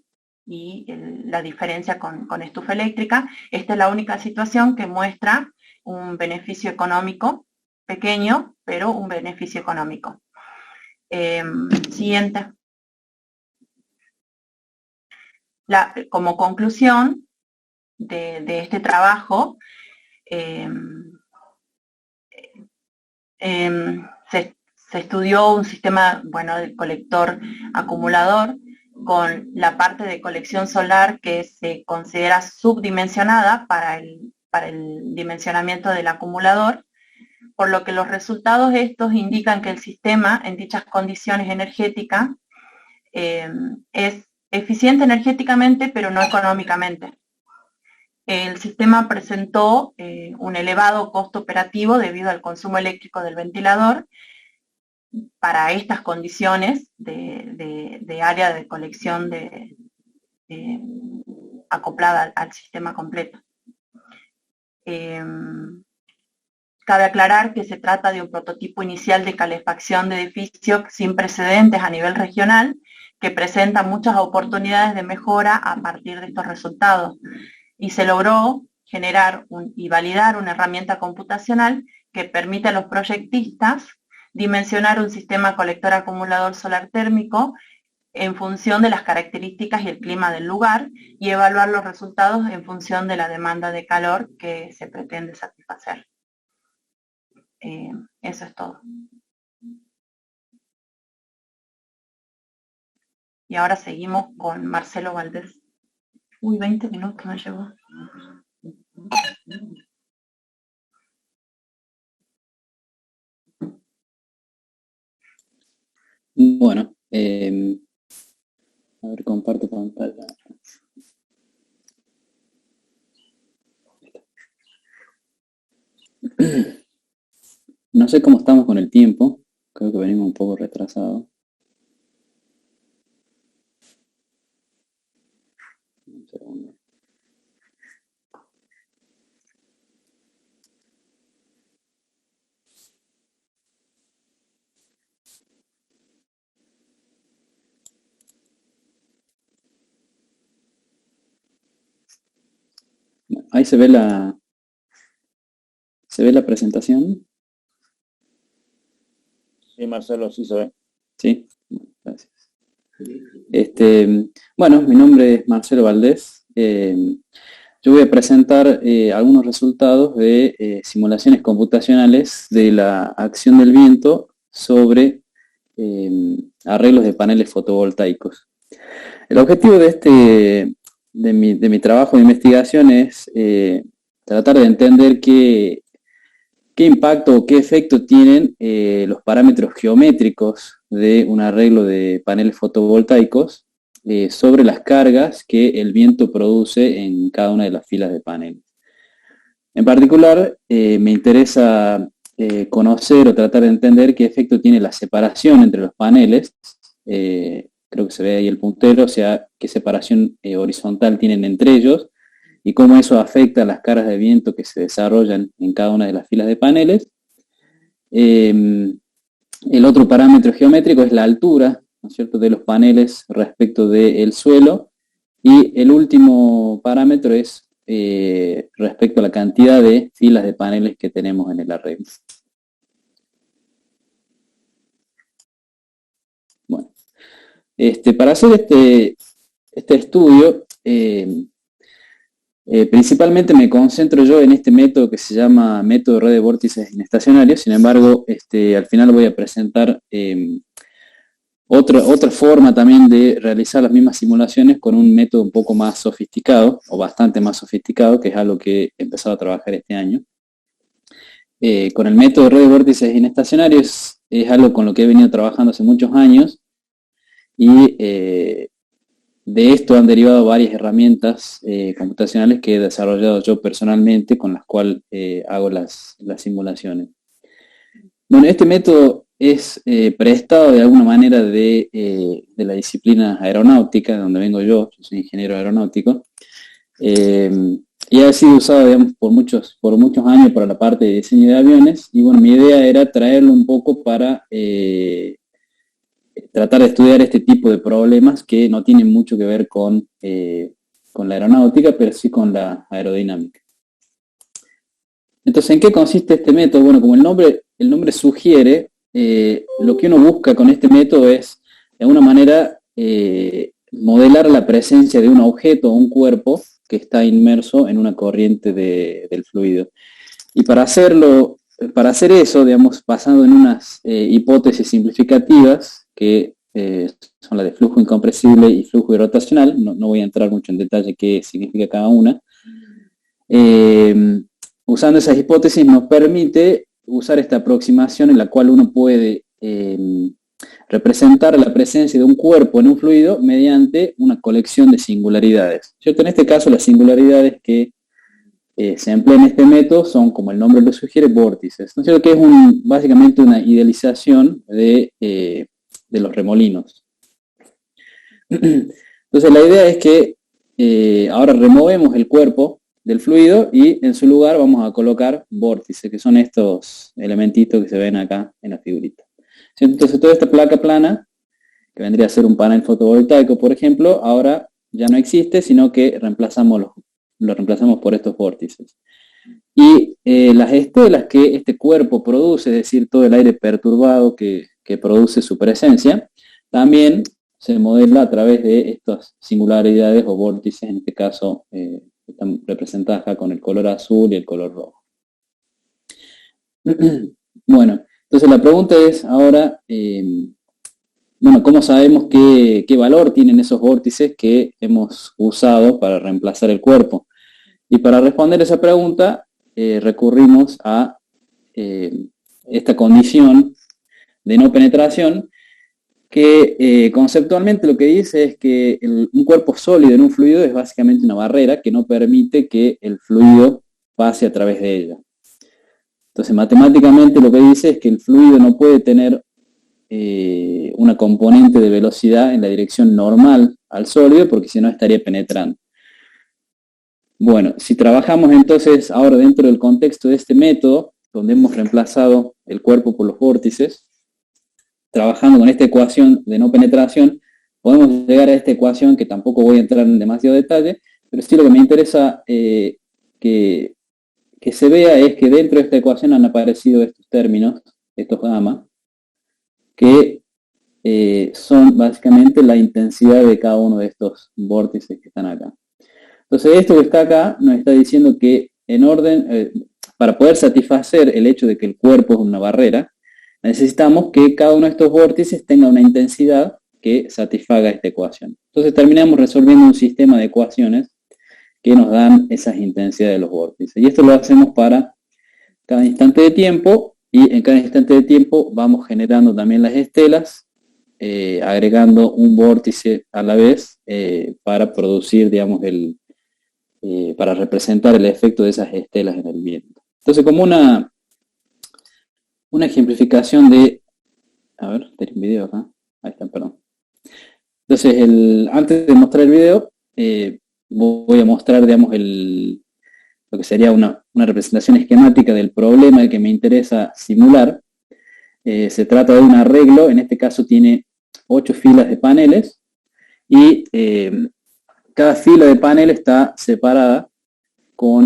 y la diferencia con estufa eléctrica. Esta es la única situación que muestra un beneficio económico pequeño, pero un beneficio económico. Siguiente. Como conclusión de este trabajo, se estudió un sistema, de colector acumulador con la parte de colección solar que se considera subdimensionada para el dimensionamiento del acumulador, por lo que los resultados estos indican que el sistema en dichas condiciones energéticas es eficiente energéticamente, pero no económicamente. El sistema presentó un elevado costo operativo debido al consumo eléctrico del ventilador para estas condiciones de área de colección acoplada al sistema completo. Cabe aclarar que se trata de un prototipo inicial de calefacción de edificios sin precedentes a nivel regional, que presenta muchas oportunidades de mejora a partir de estos resultados, y se logró generar y validar una herramienta computacional que permite a los proyectistas dimensionar un sistema colector acumulador solar térmico en función de las características y el clima del lugar, y evaluar los resultados en función de la demanda de calor que se pretende satisfacer. Eso es todo. Y ahora seguimos con Marcelo Valdés. Uy, 20 minutos me llevó. Bueno, a ver, comparto pantalla. No sé cómo estamos con el tiempo, creo que venimos un poco retrasados. Un segundo. Ahí se ve la presentación. Sí, Marcelo, sí se ve. Sí, gracias. Bueno, mi nombre es Marcelo Valdés. Yo voy a presentar algunos resultados de simulaciones computacionales de la acción del viento sobre arreglos de paneles fotovoltaicos. El objetivo de mi trabajo de investigación es tratar de entender qué impacto o qué efecto tienen los parámetros geométricos de un arreglo de paneles fotovoltaicos sobre las cargas que el viento produce en cada una de las filas de paneles. En particular, me interesa conocer o tratar de entender qué efecto tiene la separación entre los paneles. Creo que se ve ahí el puntero, o sea, qué separación horizontal tienen entre ellos y cómo eso afecta a las cargas de viento que se desarrollan en cada una de las filas de paneles. El otro parámetro geométrico es la altura, ¿no es cierto?, de los paneles respecto del suelo, y el último parámetro es respecto a la cantidad de filas de paneles que tenemos en el arreglo. Bueno, para hacer este estudio, principalmente me concentro yo en este método que se llama método de red de vórtices inestacionarios. Sin embargo, al final voy a presentar otra forma también de realizar las mismas simulaciones con un método un poco más sofisticado, o bastante más sofisticado, que es algo que he empezado a trabajar este año. Con el método de red de vórtices inestacionarios es algo con lo que he venido trabajando hace muchos años, y de esto han derivado varias herramientas computacionales que he desarrollado yo personalmente, con las cuales hago las simulaciones. Bueno, este método es prestado de alguna manera de la disciplina aeronáutica, de donde vengo yo soy ingeniero aeronáutico, y ha sido usado, digamos, por muchos años para la parte de diseño de aviones, y bueno, mi idea era traerlo un poco para tratar de estudiar este tipo de problemas que no tienen mucho que ver con la aeronáutica, pero sí con la aerodinámica. Entonces, ¿en qué consiste este método? Bueno, como el nombre sugiere, lo que uno busca con este método es, de alguna manera, modelar la presencia de un objeto o un cuerpo que está inmerso en una corriente del fluido. Y para hacer eso, digamos, basado en unas hipótesis simplificativas, que son las de flujo incompresible y flujo irrotacional, no voy a entrar mucho en detalle qué significa cada una. Usando esas hipótesis nos permite usar esta aproximación en la cual uno puede representar la presencia de un cuerpo en un fluido mediante una colección de singularidades, ¿cierto? En este caso, las singularidades que se emplean en este método son, como el nombre lo sugiere, vórtices, ¿no es cierto?, que es básicamente una idealización de los remolinos. Entonces, la idea es que ahora removemos el cuerpo del fluido y en su lugar vamos a colocar vórtices, que son estos elementitos que se ven acá en la figurita. Entonces, toda esta placa plana, que vendría a ser un panel fotovoltaico, por ejemplo, ahora ya no existe, sino que lo reemplazamos por estos vórtices. Y las estelas que este cuerpo produce, es decir, todo el aire perturbado que produce su presencia, también se modela a través de estas singularidades o vórtices, en este caso están representadas acá con el color azul y el color rojo. Bueno, entonces la pregunta es ahora, bueno, ¿cómo sabemos qué valor tienen esos vórtices que hemos usado para reemplazar el cuerpo? Y para responder esa pregunta, recurrimos a esta condición de no penetración, que conceptualmente lo que dice es que un cuerpo sólido en un fluido es básicamente una barrera que no permite que el fluido pase a través de ella. Entonces, matemáticamente lo que dice es que el fluido no puede tener una componente de velocidad en la dirección normal al sólido, porque si no estaría penetrando. Bueno, si trabajamos entonces ahora dentro del contexto de este método, donde hemos reemplazado el cuerpo por los vórtices, trabajando con esta ecuación de no penetración, podemos llegar a esta ecuación, que tampoco voy a entrar en demasiado detalle, pero sí lo que me interesa que se vea es que dentro de esta ecuación han aparecido estos términos, estos gamma, que son básicamente la intensidad de cada uno de estos vórtices que están acá. Entonces, esto que está acá nos está diciendo que en orden, para poder satisfacer el hecho de que el cuerpo es una barrera, necesitamos que cada uno de estos vórtices tenga una intensidad que satisfaga esta ecuación. Entonces terminamos resolviendo un sistema de ecuaciones que nos dan esas intensidades de los vórtices. Y esto lo hacemos para cada instante de tiempo, y en cada instante de tiempo vamos generando también las estelas agregando un vórtice a la vez para producir, digamos, para representar el efecto de esas estelas en el viento. Entonces, como una ejemplificación de... A ver, tengo un video acá. Ahí está, perdón. Entonces, antes de mostrar el video, voy a mostrar, digamos, lo que sería una representación esquemática del problema el que me interesa simular. Se trata de un arreglo, en este caso tiene 8 filas de paneles, y cada fila de panel está separada por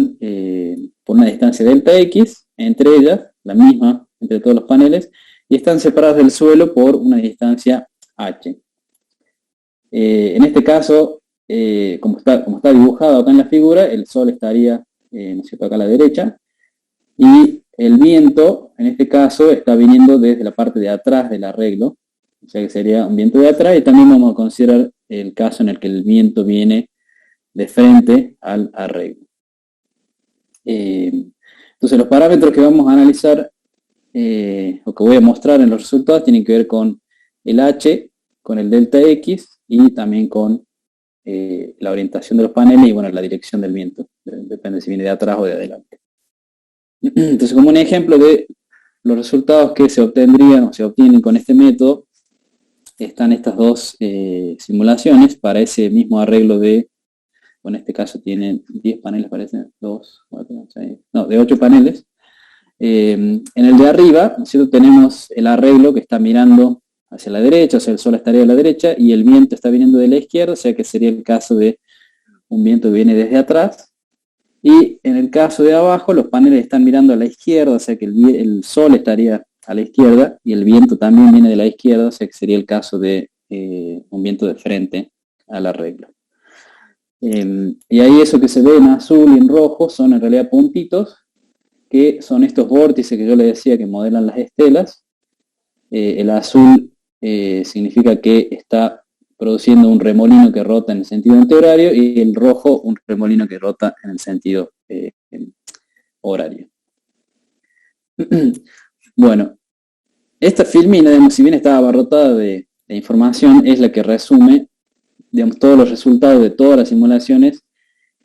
una distancia delta X, entre ellas, la misma entre todos los paneles, y están separadas del suelo por una distancia H. En este caso, como está dibujado acá en la figura, el sol estaría, ¿no es cierto?, acá a la derecha, y el viento, en este caso, está viniendo desde la parte de atrás del arreglo, o sea que sería un viento de atrás, y también vamos a considerar el caso en el que el viento viene de frente al arreglo. Entonces, los parámetros que vamos a analizar, o que voy a mostrar en los resultados, tienen que ver con el H, con el delta X, y también con la orientación de los paneles y, bueno, la dirección del viento. Depende si viene de atrás o de adelante. Entonces, como un ejemplo de los resultados que se obtendrían o se obtienen con este método, están estas dos simulaciones para ese mismo arreglo de, bueno, en este caso tienen 10 paneles, parece, 2, 4, 6, no, de 8 paneles. En el de arriba, ¿no es cierto?, tenemos el arreglo que está mirando hacia la derecha, o sea, el sol estaría a la derecha, y el viento está viniendo de la izquierda, o sea que sería el caso de un viento que viene desde atrás. Y en el caso de abajo, los paneles están mirando a la izquierda, o sea que el sol estaría a la izquierda, y el viento también viene de la izquierda, o sea que sería el caso de un viento de frente al arreglo. Y ahí eso que se ve en azul y en rojo son en realidad puntitos, que son estos vórtices que yo les decía que modelan las estelas. El azul significa que está produciendo un remolino que rota en el sentido antihorario, y el rojo un remolino que rota en el sentido horario. Bueno, esta filmina, digamos, si bien está abarrotada de información, es la que resume, digamos, todos los resultados de todas las simulaciones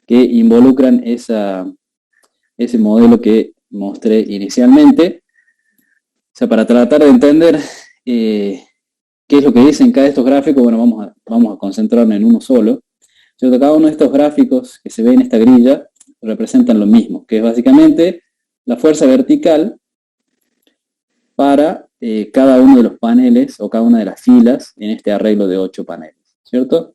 que involucran ese modelo que mostré inicialmente. O sea, para tratar de entender qué es lo que dicen cada de estos gráficos, bueno, vamos a concentrarnos en uno solo. Cada uno de estos gráficos que se ve en esta grilla representan lo mismo, que es básicamente la fuerza vertical para cada uno de los paneles o cada una de las filas en este arreglo de 8 paneles, ¿cierto?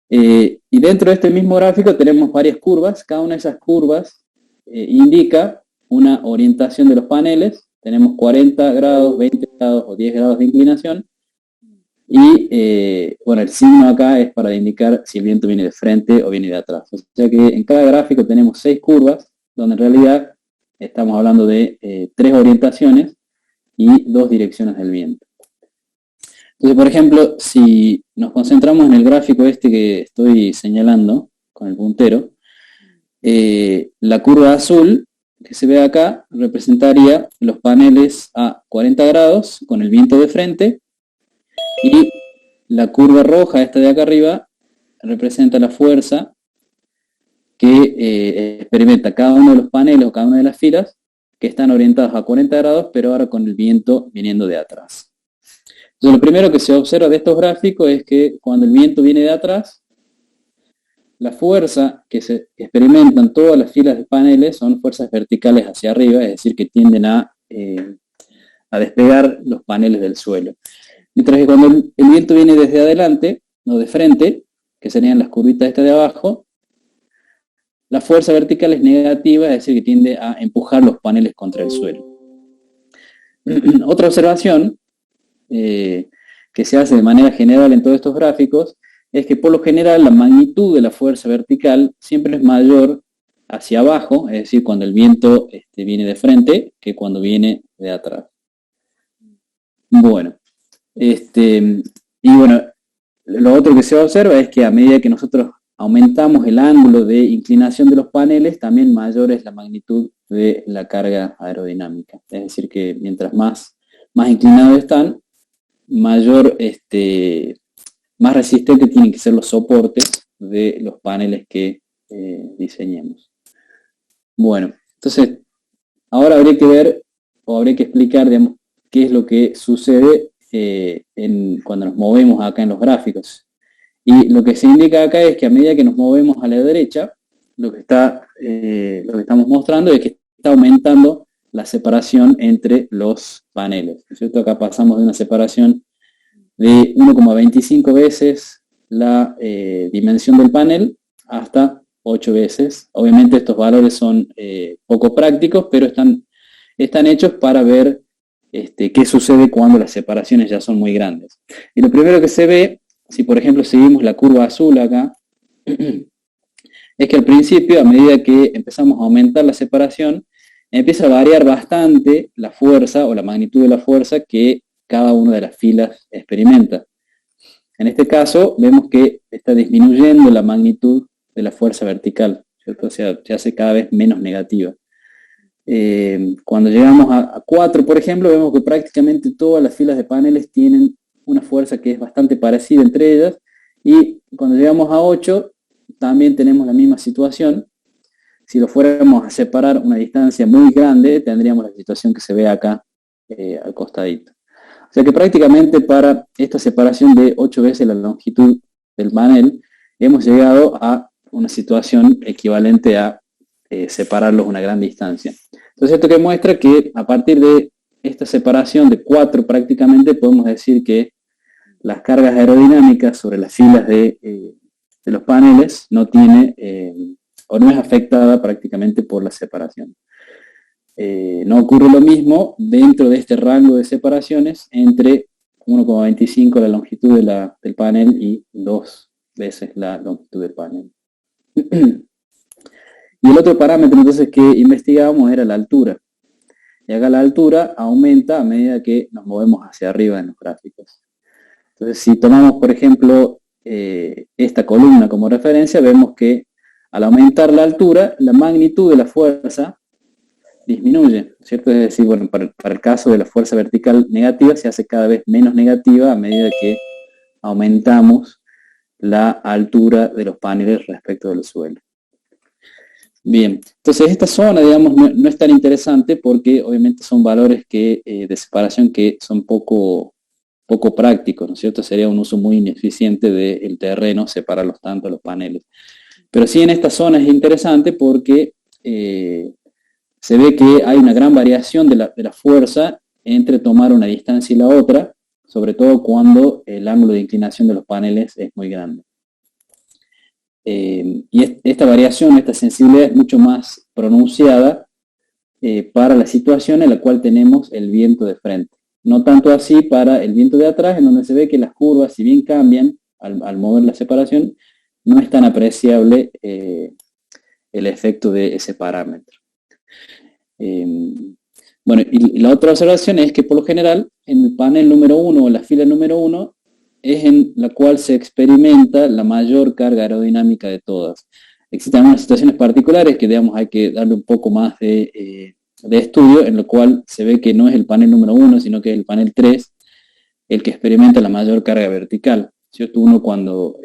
Y dentro de este mismo gráfico tenemos varias curvas. Cada una de esas curvas indica una orientación de los paneles. Tenemos 40 grados, 20 grados o 10 grados de inclinación. Y bueno, el signo acá es para indicar si el viento viene de frente o viene de atrás. O sea que en cada gráfico tenemos 6 curvas, donde en realidad estamos hablando de 3 orientaciones y 2 direcciones del viento. Entonces, por ejemplo, si nos concentramos en el gráfico este que estoy señalando con el puntero, la curva azul que se ve acá representaría los paneles a 40 grados con el viento de frente, y la curva roja, esta de acá arriba, representa la fuerza que experimenta cada uno de los paneles o cada una de las filas que están orientados a 40 grados, pero ahora con el viento viniendo de atrás. Entonces, lo primero que se observa de estos gráficos es que cuando el viento viene de atrás, la fuerza que se experimentan todas las filas de paneles son fuerzas verticales hacia arriba, es decir, que tienden a despegar los paneles del suelo. Mientras que cuando el viento viene desde adelante, no de frente, que serían las curvitas estas de abajo, la fuerza vertical es negativa, es decir, que tiende a empujar los paneles contra el suelo. Otra observación que se hace de manera general en todos estos gráficos es que por lo general la magnitud de la fuerza vertical siempre es mayor hacia abajo, es decir, cuando el viento viene de frente, que cuando viene de atrás. Bueno, y bueno, lo otro que se observa es que a medida que nosotros aumentamos el ángulo de inclinación de los paneles, también mayor es la magnitud de la carga aerodinámica. Es decir, que mientras más inclinados están, mayor, más resistente tienen que ser los soportes de los paneles que diseñemos. Bueno, entonces, ahora habría que ver, o habría que explicar, digamos, qué es lo que sucede cuando nos movemos acá en los gráficos. Y lo que se indica acá es que a medida que nos movemos a la derecha, lo que estamos mostrando es que está aumentando la separación entre los paneles, ¿no es cierto? Acá pasamos de una separación de 1,25 veces la dimensión del panel hasta 8 veces. Obviamente estos valores son poco prácticos, pero están hechos para ver qué sucede cuando las separaciones ya son muy grandes. Y lo primero que se ve, si por ejemplo seguimos la curva azul acá, es que al principio, a medida que empezamos a aumentar la separación, empieza a variar bastante la fuerza o la magnitud de la fuerza que cada una de las filas experimenta. En este caso, vemos que está disminuyendo la magnitud de la fuerza vertical, ¿cierto? O sea, se hace cada vez menos negativa. Cuando llegamos a 4, por ejemplo, vemos que prácticamente todas las filas de paneles tienen una fuerza que es bastante parecida entre ellas, y cuando llegamos a 8, también tenemos la misma situación. Si lo fuéramos a separar una distancia muy grande, tendríamos la situación que se ve acá al costadito. O sea que prácticamente para esta separación de 8 veces la longitud del panel, hemos llegado a una situación equivalente a separarlos una gran distancia. Entonces esto que muestra que a partir de esta separación de 4 prácticamente podemos decir que las cargas aerodinámicas sobre las filas de los paneles no tiene o no es afectada prácticamente por la separación. No ocurre lo mismo dentro de este rango de separaciones entre 1,25 la longitud del panel y 2 veces la longitud del panel. Y el otro parámetro entonces que investigamos era la altura. Y acá la altura aumenta a medida que nos movemos hacia arriba en los gráficos. Entonces si tomamos por ejemplo esta columna como referencia, vemos que al aumentar la altura, la magnitud de la fuerza disminuye, ¿cierto? Es decir, bueno, para el caso de la fuerza vertical negativa se hace cada vez menos negativa a medida que aumentamos la altura de los paneles respecto del suelo. Bien, entonces esta zona, digamos, no es tan interesante porque obviamente son valores de separación que son poco prácticos, ¿no es cierto? Sería un uso muy ineficiente del terreno separarlos tanto los paneles. Pero sí en esta zona es interesante porque se ve que hay una gran variación de la fuerza entre tomar una distancia y la otra, sobre todo cuando el ángulo de inclinación de los paneles es muy grande. Y esta variación, esta sensibilidad es mucho más pronunciada para la situación en la cual tenemos el viento de frente. No tanto así para el viento de atrás, en donde se ve que las curvas, si bien cambian al mover la separación, no es tan apreciable el efecto de ese parámetro. Bueno, y la otra observación es que por lo general en el panel número 1 o la fila número 1 es en la cual se experimenta la mayor carga aerodinámica de todas. Existen algunas situaciones particulares que digamos hay que darle un poco más de estudio, en lo cual se ve que no es el panel número 1, sino que es el panel 3 el que experimenta la mayor carga vertical, ¿cierto? Uno cuando,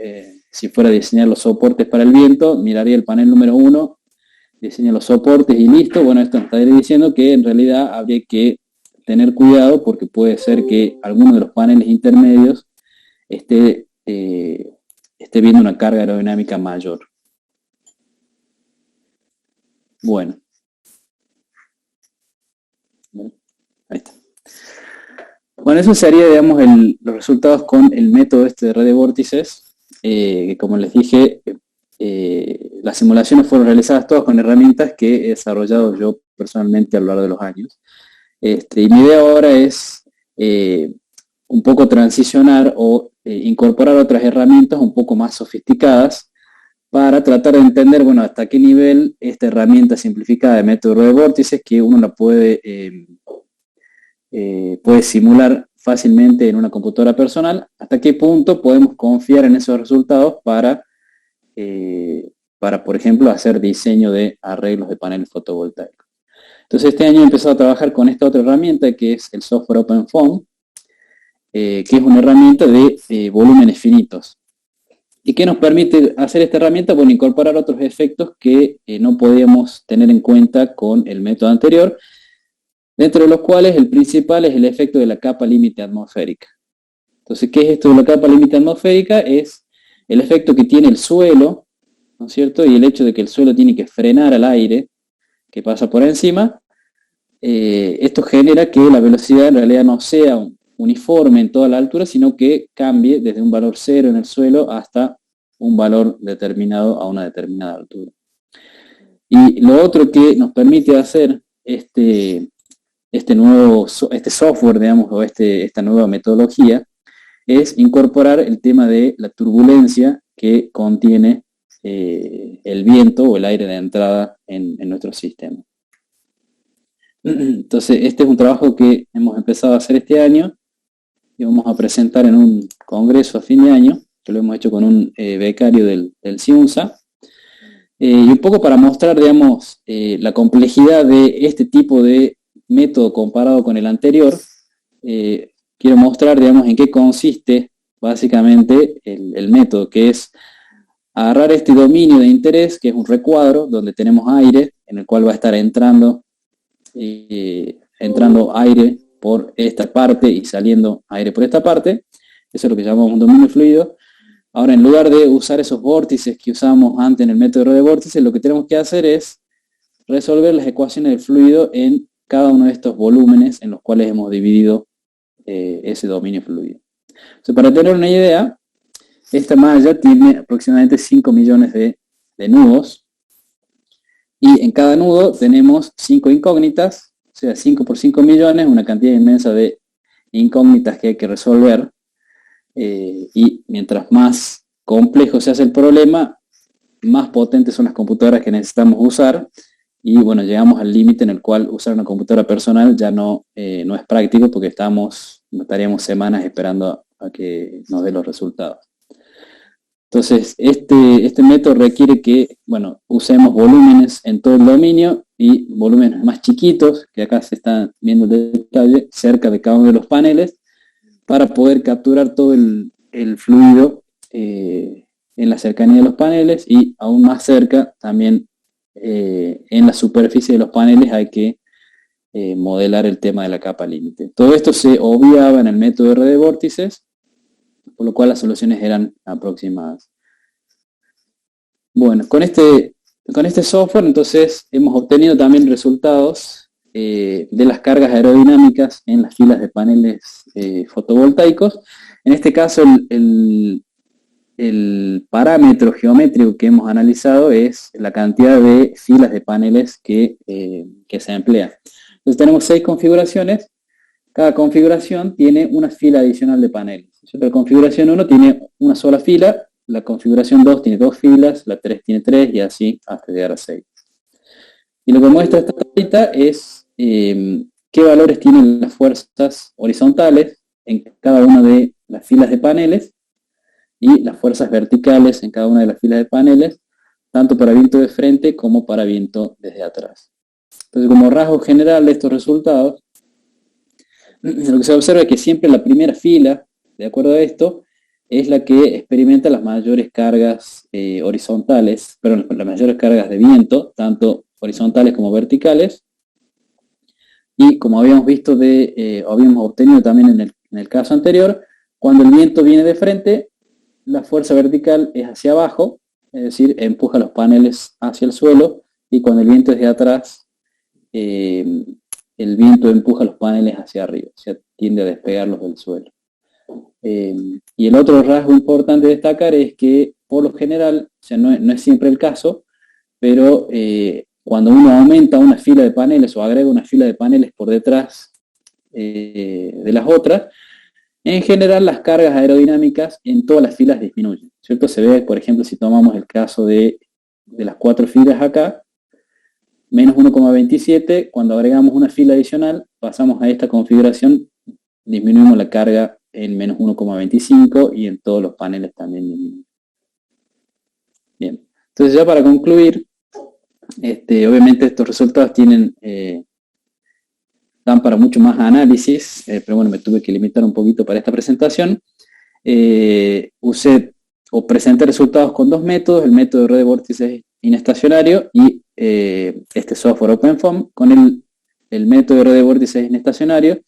si fuera a diseñar los soportes para el viento, miraría el panel número 1, diseña los soportes y listo. Bueno, esto nos está diciendo que en realidad habría que tener cuidado porque puede ser que alguno de los paneles intermedios esté viendo una carga aerodinámica mayor. Bueno. Ahí está. Bueno, eso sería, digamos, los resultados con el método de red de vórtices, que como les dije, las simulaciones fueron realizadas todas con herramientas que he desarrollado yo personalmente a lo largo de los años. Y mi idea ahora es un poco transicionar o incorporar otras herramientas un poco más sofisticadas para tratar de entender, bueno, hasta qué nivel esta herramienta simplificada de método de vórtices, que uno la puede simular fácilmente en una computadora personal, hasta qué punto podemos confiar en esos resultados para, por ejemplo, hacer diseño de arreglos de paneles fotovoltaicos. Entonces este año he empezado a trabajar con esta otra herramienta que es el software OpenFOAM, que es una herramienta de volúmenes finitos. ¿Y qué nos permite hacer esta herramienta? Bueno, incorporar otros efectos que no podíamos tener en cuenta con el método anterior, dentro de los cuales el principal es el efecto de la capa límite atmosférica. Entonces, ¿qué es esto de la capa límite atmosférica? Es el efecto que tiene el suelo, ¿no es cierto? Y el hecho de que el suelo tiene que frenar al aire que pasa por encima. Esto genera que la velocidad en realidad no sea uniforme en toda la altura, sino que cambie desde un valor 0 en el suelo hasta un valor determinado a una determinada altura. Y lo otro que nos permite hacer este software, digamos, o esta nueva metodología, es incorporar el tema de la turbulencia que contiene el viento o el aire de entrada en nuestro sistema. Entonces, este es un trabajo que hemos empezado a hacer este año y vamos a presentar en un congreso a fin de año, que lo hemos hecho con un becario del CIUNSA, y un poco para mostrar, digamos, la complejidad de este tipo de método comparado con el anterior. Quiero mostrar, digamos, en qué consiste básicamente el método, que es agarrar este dominio de interés, que es un recuadro donde tenemos aire, en el cual va a estar entrando aire por esta parte y saliendo aire por esta parte. Eso es lo que llamamos un dominio fluido. Ahora, en lugar de usar esos vórtices que usamos antes en el método de vórtices, lo que tenemos que hacer es resolver las ecuaciones del fluido en cada uno de estos volúmenes en los cuales hemos dividido ese dominio fluido. Entonces, para tener una idea, esta malla tiene aproximadamente 5 millones de nudos, y en cada nudo tenemos 5 incógnitas, o sea, 5 por 5 millones, una cantidad inmensa de incógnitas que hay que resolver, y mientras más complejo se hace el problema, más potentes son las computadoras que necesitamos usar, y bueno, llegamos al límite en el cual usar una computadora personal ya no es práctico, porque estaríamos semanas esperando a que nos dé los resultados. Entonces, este método requiere que, bueno, usemos volúmenes en todo el dominio y volúmenes más chiquitos, que acá se están viendo el detalle, cerca de cada uno de los paneles, para poder capturar todo el fluido en la cercanía de los paneles, y aún más cerca también en la superficie de los paneles hay que modelar el tema de la capa límite. Todo esto se obviaba en el método de red de vórtices, por lo cual las soluciones eran aproximadas. Bueno, con este software entonces hemos obtenido también resultados de las cargas aerodinámicas en las filas de paneles fotovoltaicos. En este caso el parámetro geométrico que hemos analizado es la cantidad de filas de paneles que se emplea. Entonces tenemos 6 configuraciones. Cada configuración tiene una fila adicional de paneles. La configuración 1 tiene una sola fila, la configuración 2 tiene 2 filas, la 3 tiene 3 y así hasta llegar a 6. Y lo que muestra esta tablita es qué valores tienen las fuerzas horizontales en cada una de las filas de paneles y las fuerzas verticales en cada una de las filas de paneles, tanto para viento de frente como para viento desde atrás. Entonces, como rasgo general de estos resultados, lo que se observa es que siempre la primera fila, de acuerdo a esto, es la que experimenta las mayores cargas horizontales, pero las mayores cargas de viento, tanto horizontales como verticales. Y como habíamos visto, habíamos obtenido también en el caso anterior, cuando el viento viene de frente, la fuerza vertical es hacia abajo, es decir, empuja los paneles hacia el suelo, y cuando el viento es de atrás, el viento empuja los paneles hacia arriba, o sea, tiende a despegarlos del suelo. Y el otro rasgo importante de destacar es que, por lo general, o sea, no es siempre el caso, pero cuando uno aumenta una fila de paneles o agrega una fila de paneles por detrás de las otras, en general las cargas aerodinámicas en todas las filas disminuyen, ¿cierto? Se ve, por ejemplo, si tomamos el caso de las 4 filas acá, menos 1,27, cuando agregamos una fila adicional, pasamos a esta configuración, disminuimos la carga en menos 1,25 y en todos los paneles también disminuye. Bien, entonces ya para concluir, obviamente estos resultados tienen dan para mucho más análisis, pero bueno, me tuve que limitar un poquito para esta presentación. Usé o presenté resultados con dos métodos, el método de red de vórtices inestacionario y este software OpenFOAM. Con el método de red de vórtices inestacionario,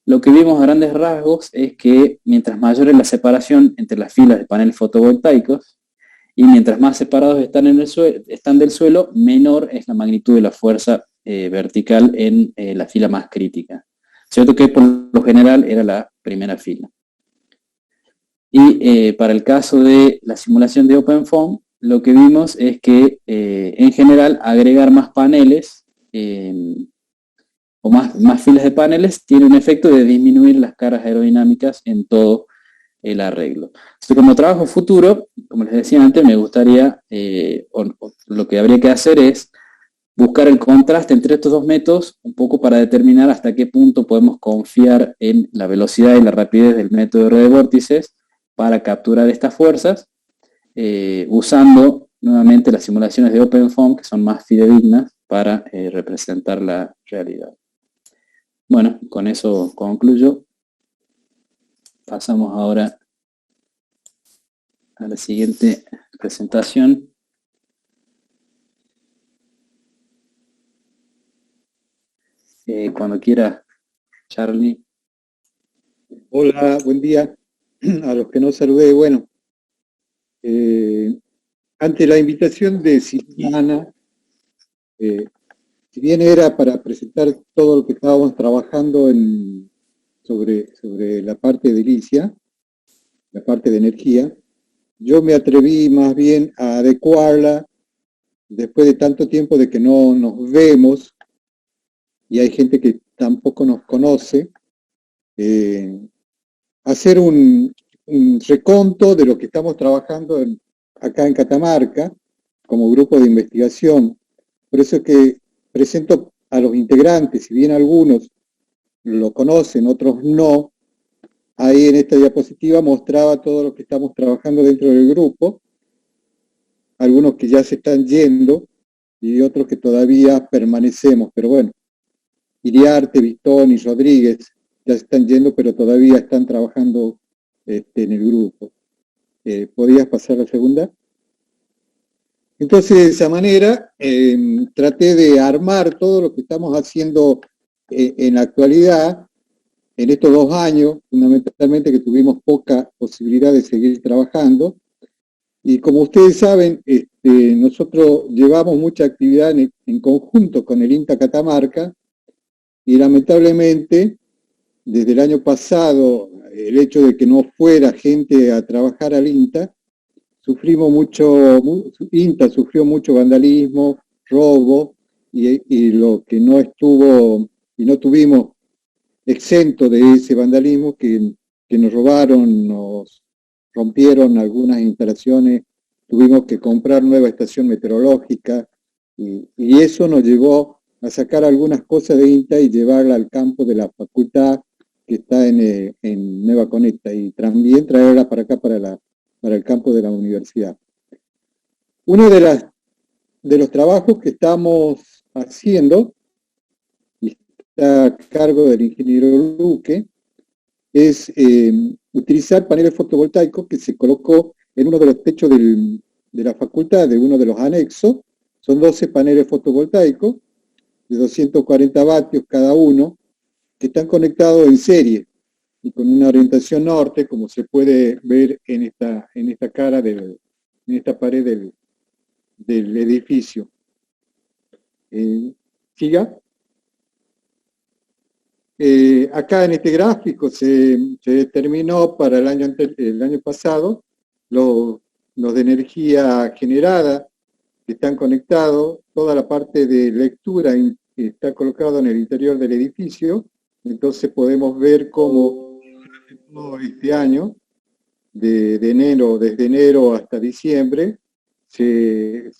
lo que vimos a grandes rasgos es que mientras mayor es la separación entre las filas de paneles fotovoltaicos y mientras más separados están del suelo, menor es la magnitud de la fuerza vertical en la fila más crítica. Cierto que por lo general era la primera fila. Y para el caso de la simulación de OpenFOAM, lo que vimos es que en general agregar más paneles o más filas de paneles tiene un efecto de disminuir las cargas aerodinámicas en todo el arreglo. Entonces, como trabajo futuro, como les decía antes, me gustaría, lo que habría que hacer es buscar el contraste entre estos dos métodos, un poco para determinar hasta qué punto podemos confiar en la velocidad y la rapidez del método de red de vórtices para capturar estas fuerzas, usando nuevamente las simulaciones de OpenFOAM, que son más fidedignas para representar la realidad. Bueno, con eso concluyo. Pasamos ahora a la siguiente presentación. Cuando quiera, Charlie. Hola, buen día. A los que no saludé, bueno, ante la invitación de Silvana, si bien era para presentar todo lo que estábamos trabajando sobre la parte de edilicia, la parte de energía, yo me atreví más bien a adecuarla después de tanto tiempo de que no nos vemos y hay gente que tampoco nos conoce, hacer un reconto de lo que estamos trabajando acá en Catamarca como grupo de investigación. Por eso que presento a los integrantes, si bien algunos lo conocen, otros no. Ahí en esta diapositiva mostraba todo lo que estamos trabajando dentro del grupo, algunos que ya se están yendo y otros que todavía permanecemos, pero bueno, Iriarte, Vistón y Rodríguez ya se están yendo, pero todavía están trabajando en el grupo. ¿Podrías pasar a la segunda? Entonces, de esa manera, traté de armar todo lo que estamos haciendo en la actualidad, en estos 2 años, fundamentalmente que tuvimos poca posibilidad de seguir trabajando. Y como ustedes saben, nosotros llevamos mucha actividad en conjunto con el INTA Catamarca, y lamentablemente, desde el año pasado, el hecho de que no fuera gente a trabajar al INTA, INTA sufrió mucho vandalismo, robo, y lo que no estuvo, y no tuvimos exento de ese vandalismo, que nos robaron, nos rompieron algunas instalaciones, tuvimos que comprar nueva estación meteorológica, y eso nos llevó a sacar algunas cosas de INTA y llevarla al campo de la facultad que está en Nueva Conecta, y también traerla para acá, para el campo de la universidad. Uno de los trabajos que estamos haciendo, y está a cargo del ingeniero Luque, es utilizar paneles fotovoltaicos que se colocó en uno de los techos de la facultad, de uno de los anexos. Son 12 paneles fotovoltaicos de 240 vatios cada uno, que están conectados en serie y con una orientación norte, como se puede ver en esta cara, en esta pared del edificio. Siga. Acá en este gráfico se determinó para el año pasado los de energía generada que están conectados, toda la parte de lectura está colocada en el interior del edificio. Entonces podemos ver cómo todo este año, desde enero hasta diciembre, se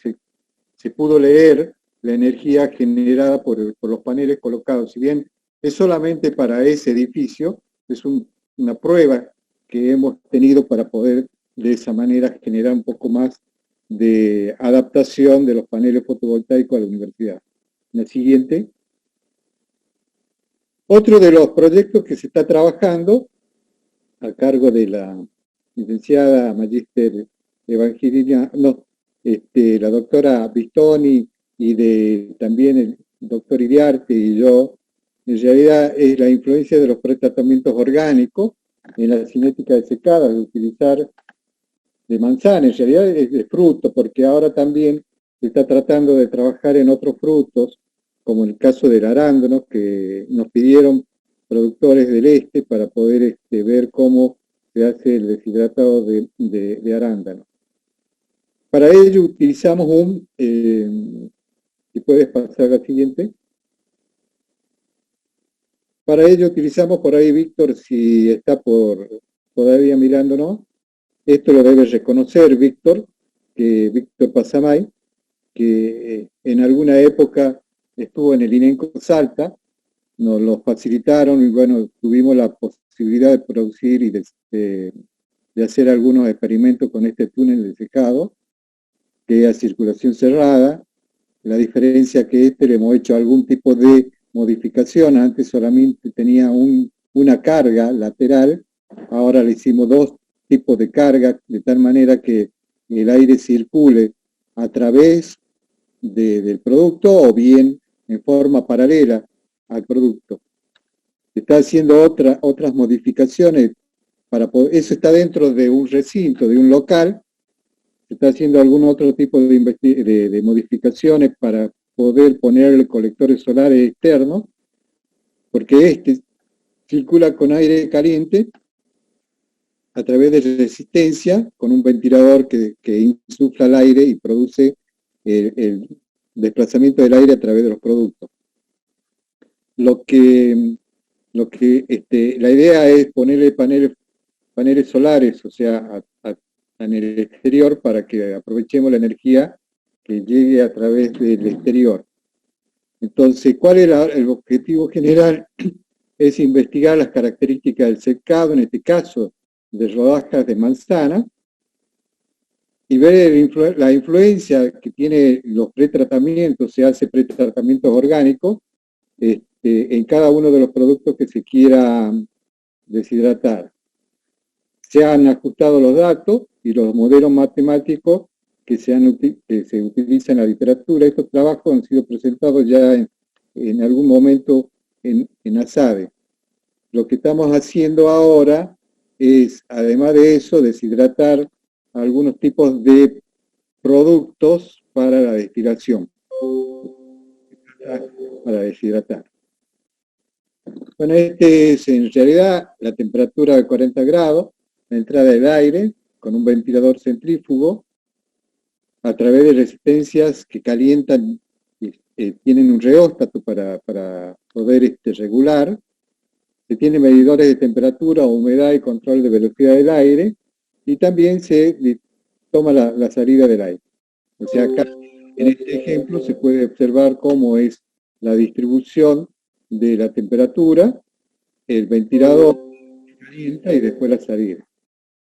pudo leer la energía generada por los paneles colocados. Si bien es solamente para ese edificio, es una prueba que hemos tenido para poder de esa manera generar un poco más de adaptación de los paneles fotovoltaicos a la universidad. La siguiente. Otro de los proyectos que se está trabajando a cargo de la licenciada Magíster Evangelina, la doctora Bistoni y también el doctor Iriarte y yo, en realidad es la influencia de los pretratamientos orgánicos en la cinética de secada, de utilizar de manzana, en realidad es de fruto, porque ahora también se está tratando de trabajar en otros frutos, como el caso del arándano, que nos pidieron productores del este para poder ver cómo se hace el deshidratado de arándano. Para ello utilizamos si puedes pasar a la siguiente. Para ello utilizamos por ahí, Víctor, si está todavía mirándonos, esto lo debe reconocer Víctor Pasamay, que en alguna época estuvo en el INENCO Salta, nos lo facilitaron y bueno, tuvimos la posibilidad de producir y de hacer algunos experimentos con este túnel de secado, que es a circulación cerrada. La diferencia que le hemos hecho algún tipo de modificación, antes solamente tenía una carga lateral, ahora le hicimos dos tipos de carga, de tal manera que el aire circule a través del producto o bien en forma paralela al producto. Se está haciendo otras modificaciones para poder, eso está dentro de un recinto, de un local, se está haciendo algún otro tipo de modificaciones para poder ponerle colectores solares externos, porque circula con aire caliente a través de resistencia, con un ventilador que insufla el aire y produce el desplazamiento del aire a través de los productos. La idea es ponerle paneles solares, o sea, en el exterior para que aprovechemos la energía que llegue a través del exterior. Entonces, ¿cuál era el objetivo general? Es investigar las características del secado, en este caso de rodajas de manzana, y ver la influencia que tiene los pretratamientos, se hace pretratamientos orgánicos, en cada uno de los productos que se quiera deshidratar. Se han ajustado los datos y los modelos matemáticos que se utilizan en la literatura. Estos trabajos han sido presentados ya en algún momento en ASADE. Lo que estamos haciendo ahora es, además de eso, deshidratar algunos tipos de productos para la destilación, para deshidratar. Bueno, es en realidad la temperatura de 40 grados, la entrada del aire con un ventilador centrífugo a través de resistencias que calientan, tienen un reóstato para poder regular. Se tienen medidores de temperatura, humedad y control de velocidad del aire, y también se toma la salida del aire. O sea, acá en este ejemplo se puede observar cómo es la distribución de la temperatura, el ventilador calienta y después la salida.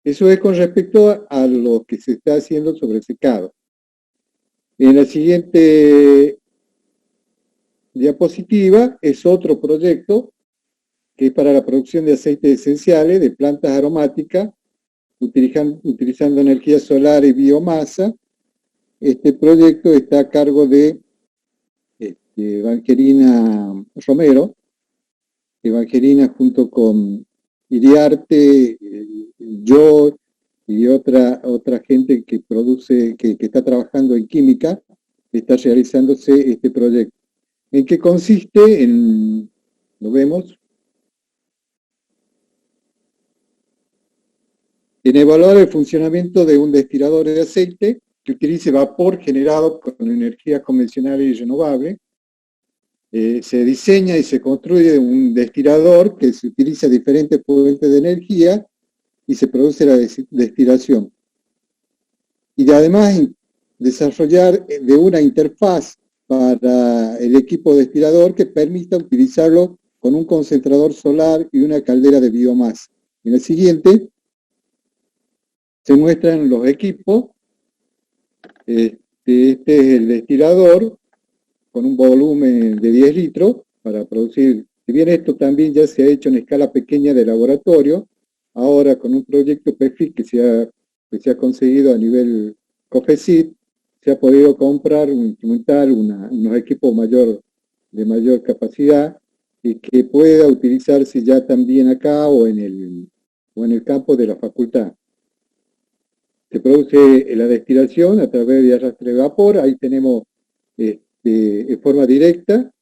Eso es con respecto a lo que se está haciendo sobre secado. En la siguiente diapositiva es otro proyecto que es para la producción de aceites esenciales de plantas aromáticas, utilizando energía solar y biomasa. Este proyecto está a cargo de Evangelina Romero. Evangelina junto con Iriarte, yo y otra gente que produce, que está trabajando en química, está realizándose este proyecto. ¿En qué consiste? Lo vemos. En evaluar el funcionamiento de un destilador de aceite que utilice vapor generado con energía convencional y renovable. Se diseña y se construye un destilador que se utiliza diferentes fuentes de energía y se produce la destilación. Y además desarrollar de una interfaz para el equipo destilador que permita utilizarlo con un concentrador solar y una caldera de biomasa. En el siguiente se muestran los equipos. Este es el destilador con un volumen de 10 litros para producir Si bien esto también ya se ha hecho en escala pequeña de laboratorio, ahora con un proyecto PEFIC que se ha conseguido a nivel COFECIT, se ha podido comprar un instrumental, unos equipos de mayor capacidad y que pueda utilizarse ya también acá o en el campo de la facultad. Se produce la destilación a través de arrastre de vapor, ahí tenemos en forma directa,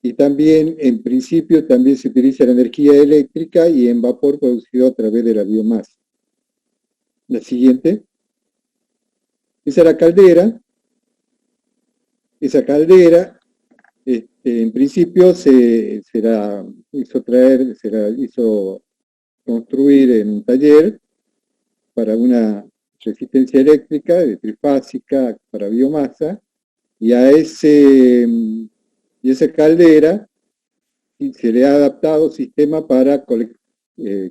y también en principio también se utiliza la energía eléctrica y en vapor producido a través de la biomasa. La siguiente. Esa es la caldera. Esa caldera, en principio se la hizo construir en un taller para una resistencia eléctrica de trifásica para biomasa, y a esa caldera se le ha adaptado sistema para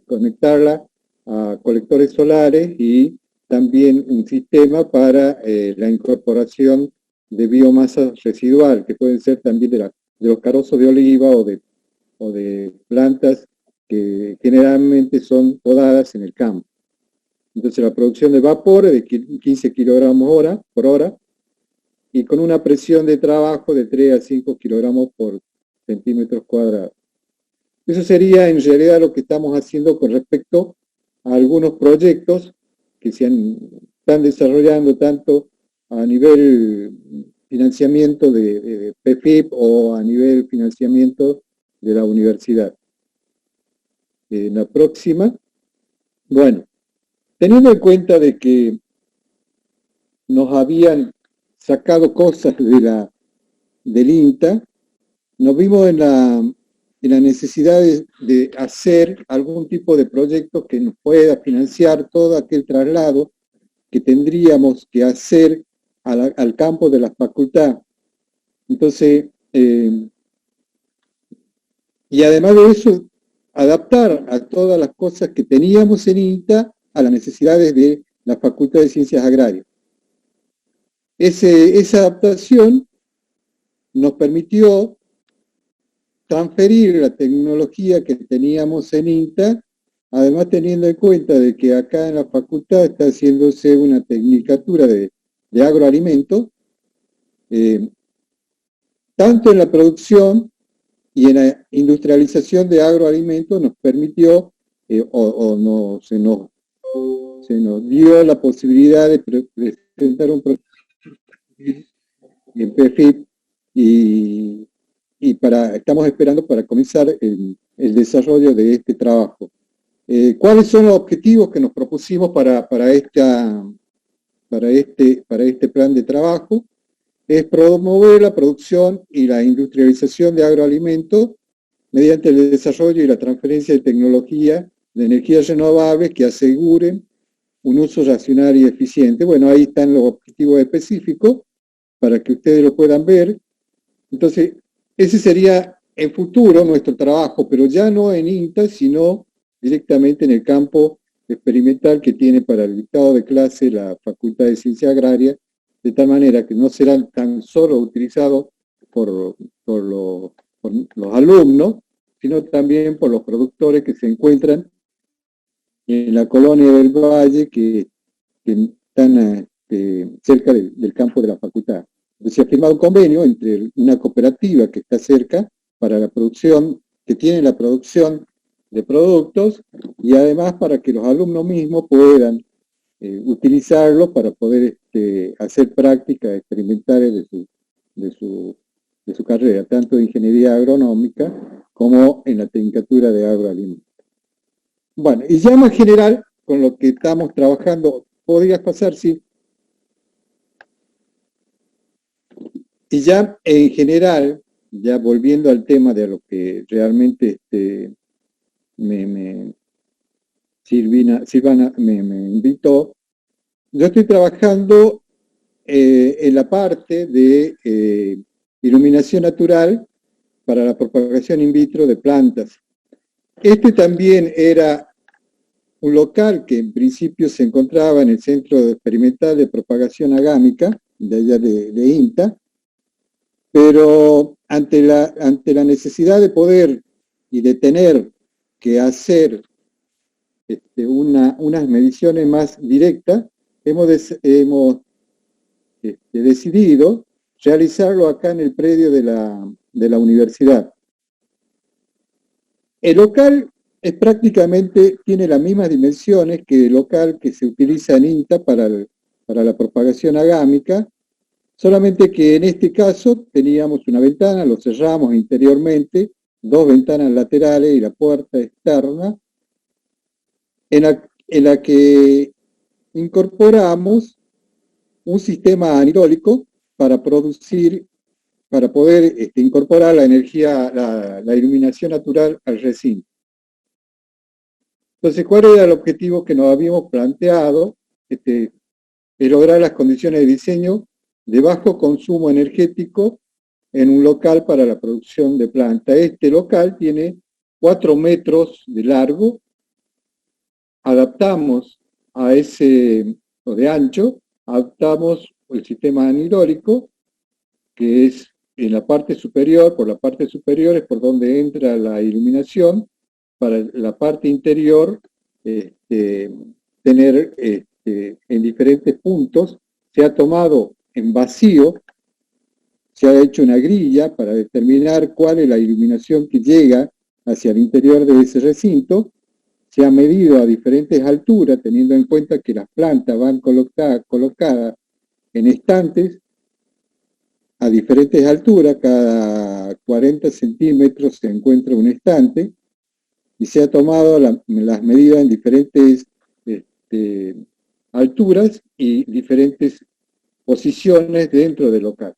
conectarla a colectores solares y también un sistema para la incorporación de biomasa residual, que pueden ser también de los carozos de oliva o de plantas que generalmente son podadas en el campo. Entonces la producción de vapor es de 15 kilogramos por hora, y con una presión de trabajo de 3 a 5 kilogramos por centímetros cuadrados. Eso sería en realidad lo que estamos haciendo con respecto a algunos proyectos que están desarrollando tanto a nivel financiamiento de PEFIP o a nivel financiamiento de la universidad. La próxima. Bueno, teniendo en cuenta de que nos habían sacado cosas del INTA, nos vimos en la necesidad de hacer algún tipo de proyecto que nos pueda financiar todo aquel traslado que tendríamos que hacer al campo de la facultad. Entonces, y además de eso, adaptar a todas las cosas que teníamos en INTA a las necesidades de la Facultad de Ciencias Agrarias. Esa adaptación nos permitió transferir la tecnología que teníamos en INTA, además teniendo en cuenta de que acá en la facultad está haciéndose una tecnicatura de agroalimentos, tanto en la producción y en la industrialización de agroalimentos nos permitió, se nos dio la posibilidad de presentar un proyecto en PEFIP y estamos esperando para comenzar el desarrollo de este trabajo. ¿Cuáles son los objetivos que nos propusimos para este plan de trabajo? Es promover la producción y la industrialización de agroalimentos mediante el desarrollo y la transferencia de tecnología de energías renovables que aseguren un uso racional y eficiente. Bueno, ahí están los objetivos específicos para que ustedes lo puedan ver. Entonces, ese sería en futuro nuestro trabajo, pero ya no en INTA, sino directamente en el campo experimental que tiene para el dictado de clase la Facultad de Ciencias Agrarias, de tal manera que no serán tan solo utilizados por los alumnos, sino también por los productores que se encuentran en la colonia del Valle, que están cerca del campo de la facultad. Entonces, se ha firmado un convenio entre una cooperativa que está cerca para la producción, que tiene la producción de productos, y además para que los alumnos mismos puedan utilizarlo para poder hacer prácticas experimentales de su carrera, tanto de ingeniería agronómica como en la tecnicatura de agroalimentos. Bueno, y ya más general, con lo que estamos trabajando, podrías pasar, sí. Y ya en general, ya volviendo al tema de lo que realmente Silvana me invitó, yo estoy trabajando en la parte de iluminación natural para la propagación in vitro de plantas. Este también era un local que en principio se encontraba en el Centro Experimental de Propagación Agámica, de allá de INTA, pero ante la necesidad de poder y de tener que hacer unas mediciones más directas, hemos decidido realizarlo acá en el predio de la universidad. El local tiene las mismas dimensiones que el local que se utiliza en INTA para la propagación agámica, solamente que en este caso teníamos una ventana, lo cerramos interiormente, 2 ventanas laterales y la puerta externa, en la que incorporamos un sistema anirólico para poder incorporar la energía, la iluminación natural al recinto. Entonces, ¿cuál era el objetivo que nos habíamos planteado? Es lograr las condiciones de diseño de bajo consumo energético en un local para la producción de planta. Este local tiene 4 metros de largo, adaptamos de ancho, adaptamos el sistema anirólico, que es en la parte superior, por la parte superior es por donde entra la iluminación, para la parte interior tener en diferentes puntos, se ha tomado en vacío, se ha hecho una grilla para determinar cuál es la iluminación que llega hacia el interior de ese recinto, se ha medido a diferentes alturas, teniendo en cuenta que las plantas van colocadas en estantes a diferentes alturas, cada 40 centímetros se encuentra un estante, y se ha tomado las medidas en diferentes alturas y diferentes posiciones dentro del local.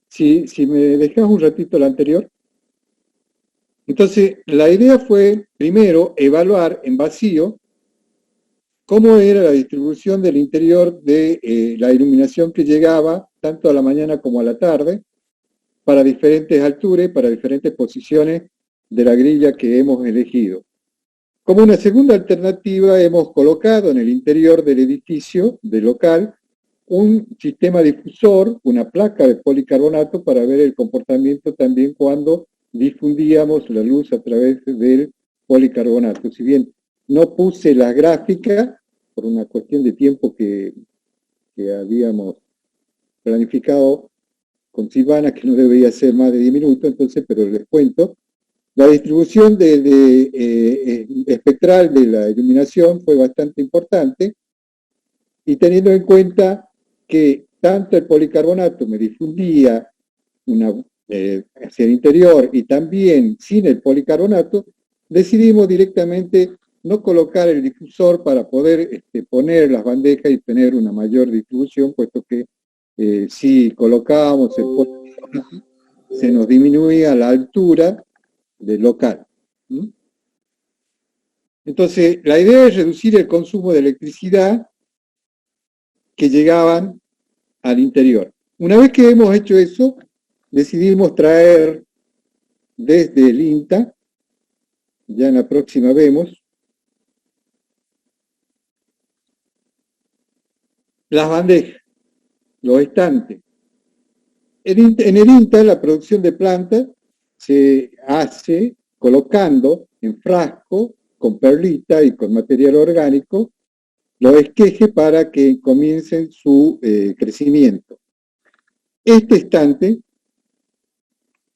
Si me dejas un ratito la anterior. Entonces, la idea fue, primero, evaluar en vacío cómo era la distribución del interior de la iluminación que llegaba, tanto a la mañana como a la tarde, para diferentes alturas y para diferentes posiciones de la grilla que hemos elegido. Como una segunda alternativa, hemos colocado en el interior del edificio, del local, un sistema difusor, una placa de policarbonato para ver el comportamiento también cuando difundíamos la luz a través del policarbonato. Si bien no puse la gráfica, por una cuestión de tiempo que habíamos planificado con Silvana, que no debería ser más de 10 minutos, entonces, pero les cuento. La distribución espectral de la iluminación fue bastante importante, y teniendo en cuenta que tanto el policarbonato me difundía hacia el interior y también sin el policarbonato, decidimos directamente no colocar el difusor para poder poner las bandejas y tener una mayor distribución, puesto que si colocábamos el policarbonato se nos disminuía la altura del local. Entonces, la idea es reducir el consumo de electricidad que llegaban al interior. Una vez que hemos hecho eso, decidimos traer desde el INTA, ya en la próxima vemos, las bandejas, los estantes. En el INTA la producción de plantas se hace colocando en frasco, con perlita y con material orgánico, los esquejes para que comiencen su crecimiento. Este estante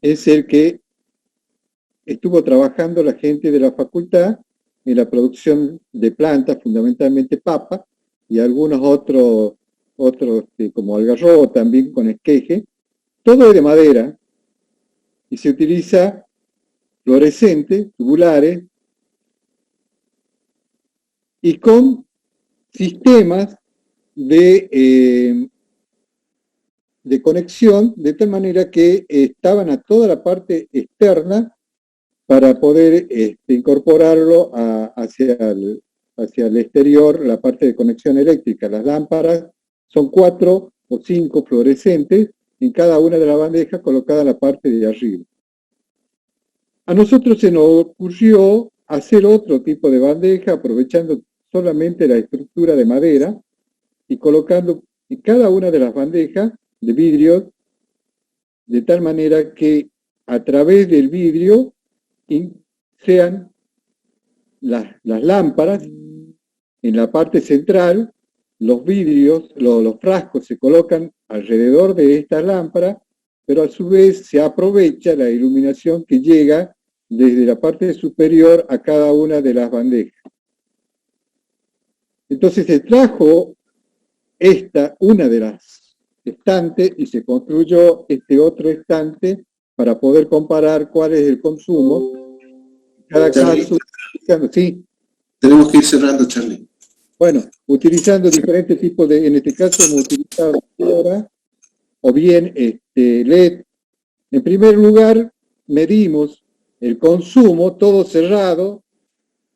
es el que estuvo trabajando la gente de la facultad en la producción de plantas, fundamentalmente papa, y algunos otros como algarrobo también con esqueje. Todo es de madera y se utiliza fluorescentes, tubulares, y con sistemas de conexión, de tal manera que estaban a toda la parte externa para poder incorporarlo hacia el exterior, la parte de conexión eléctrica. Las lámparas son 4 o 5 fluorescentes en cada una de las bandejas colocada en la parte de arriba. A nosotros se nos ocurrió hacer otro tipo de bandeja, aprovechando solamente la estructura de madera, y colocando en cada una de las bandejas de vidrio, de tal manera que a través del vidrio sean las lámparas en la parte central, los vidrios, los frascos se colocan alrededor de estas lámparas, pero a su vez se aprovecha la iluminación que llega desde la parte superior a cada una de las bandejas. Entonces se trajo una de las estantes y se construyó este otro estante para poder comparar cuál es el consumo. Cada caso, sí. Tenemos que ir cerrando, Charlie. Bueno, utilizando diferentes tipos de, en este caso hemos utilizado ahora, o bien LED. En primer lugar, medimos el consumo todo cerrado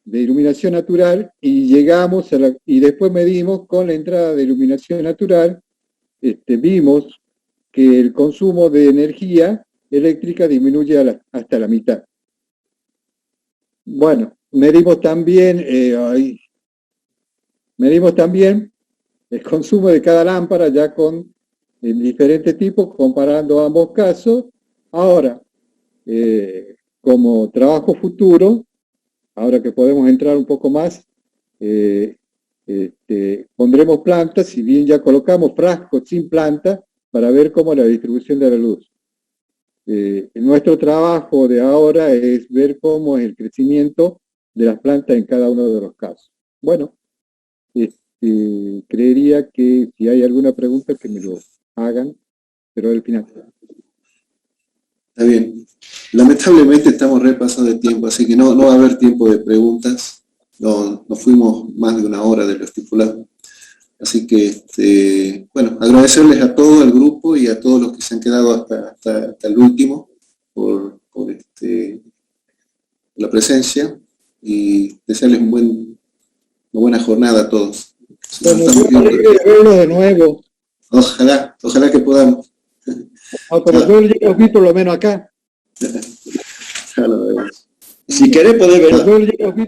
de iluminación natural y llegamos y después medimos con la entrada de iluminación natural, vimos que el consumo de energía eléctrica disminuye hasta la mitad. Bueno, medimos también el consumo de cada lámpara ya con diferentes tipos, comparando ambos casos. Ahora, como trabajo futuro, ahora que podemos entrar un poco más, pondremos plantas, si bien ya colocamos frascos sin planta, para ver cómo es la distribución de la luz. Nuestro trabajo de ahora es ver cómo es el crecimiento de las plantas en cada uno de los casos. Bueno, creería que si hay alguna pregunta que me lo hagan, pero al final. Está bien. Lamentablemente estamos repasando de tiempo, así que no va a haber tiempo de preguntas. No fuimos más de una hora de lo estipulado. Así que, bueno, agradecerles a todo el grupo y a todos los que se han quedado hasta el último por la presencia y desearles una buena jornada a todos. Bueno, yo alegre de verlos de nuevo. Ojalá que podamos. No, pero yo los vi por lo menos acá. Ya lo vemos. Si querés podés ver. Yo los vi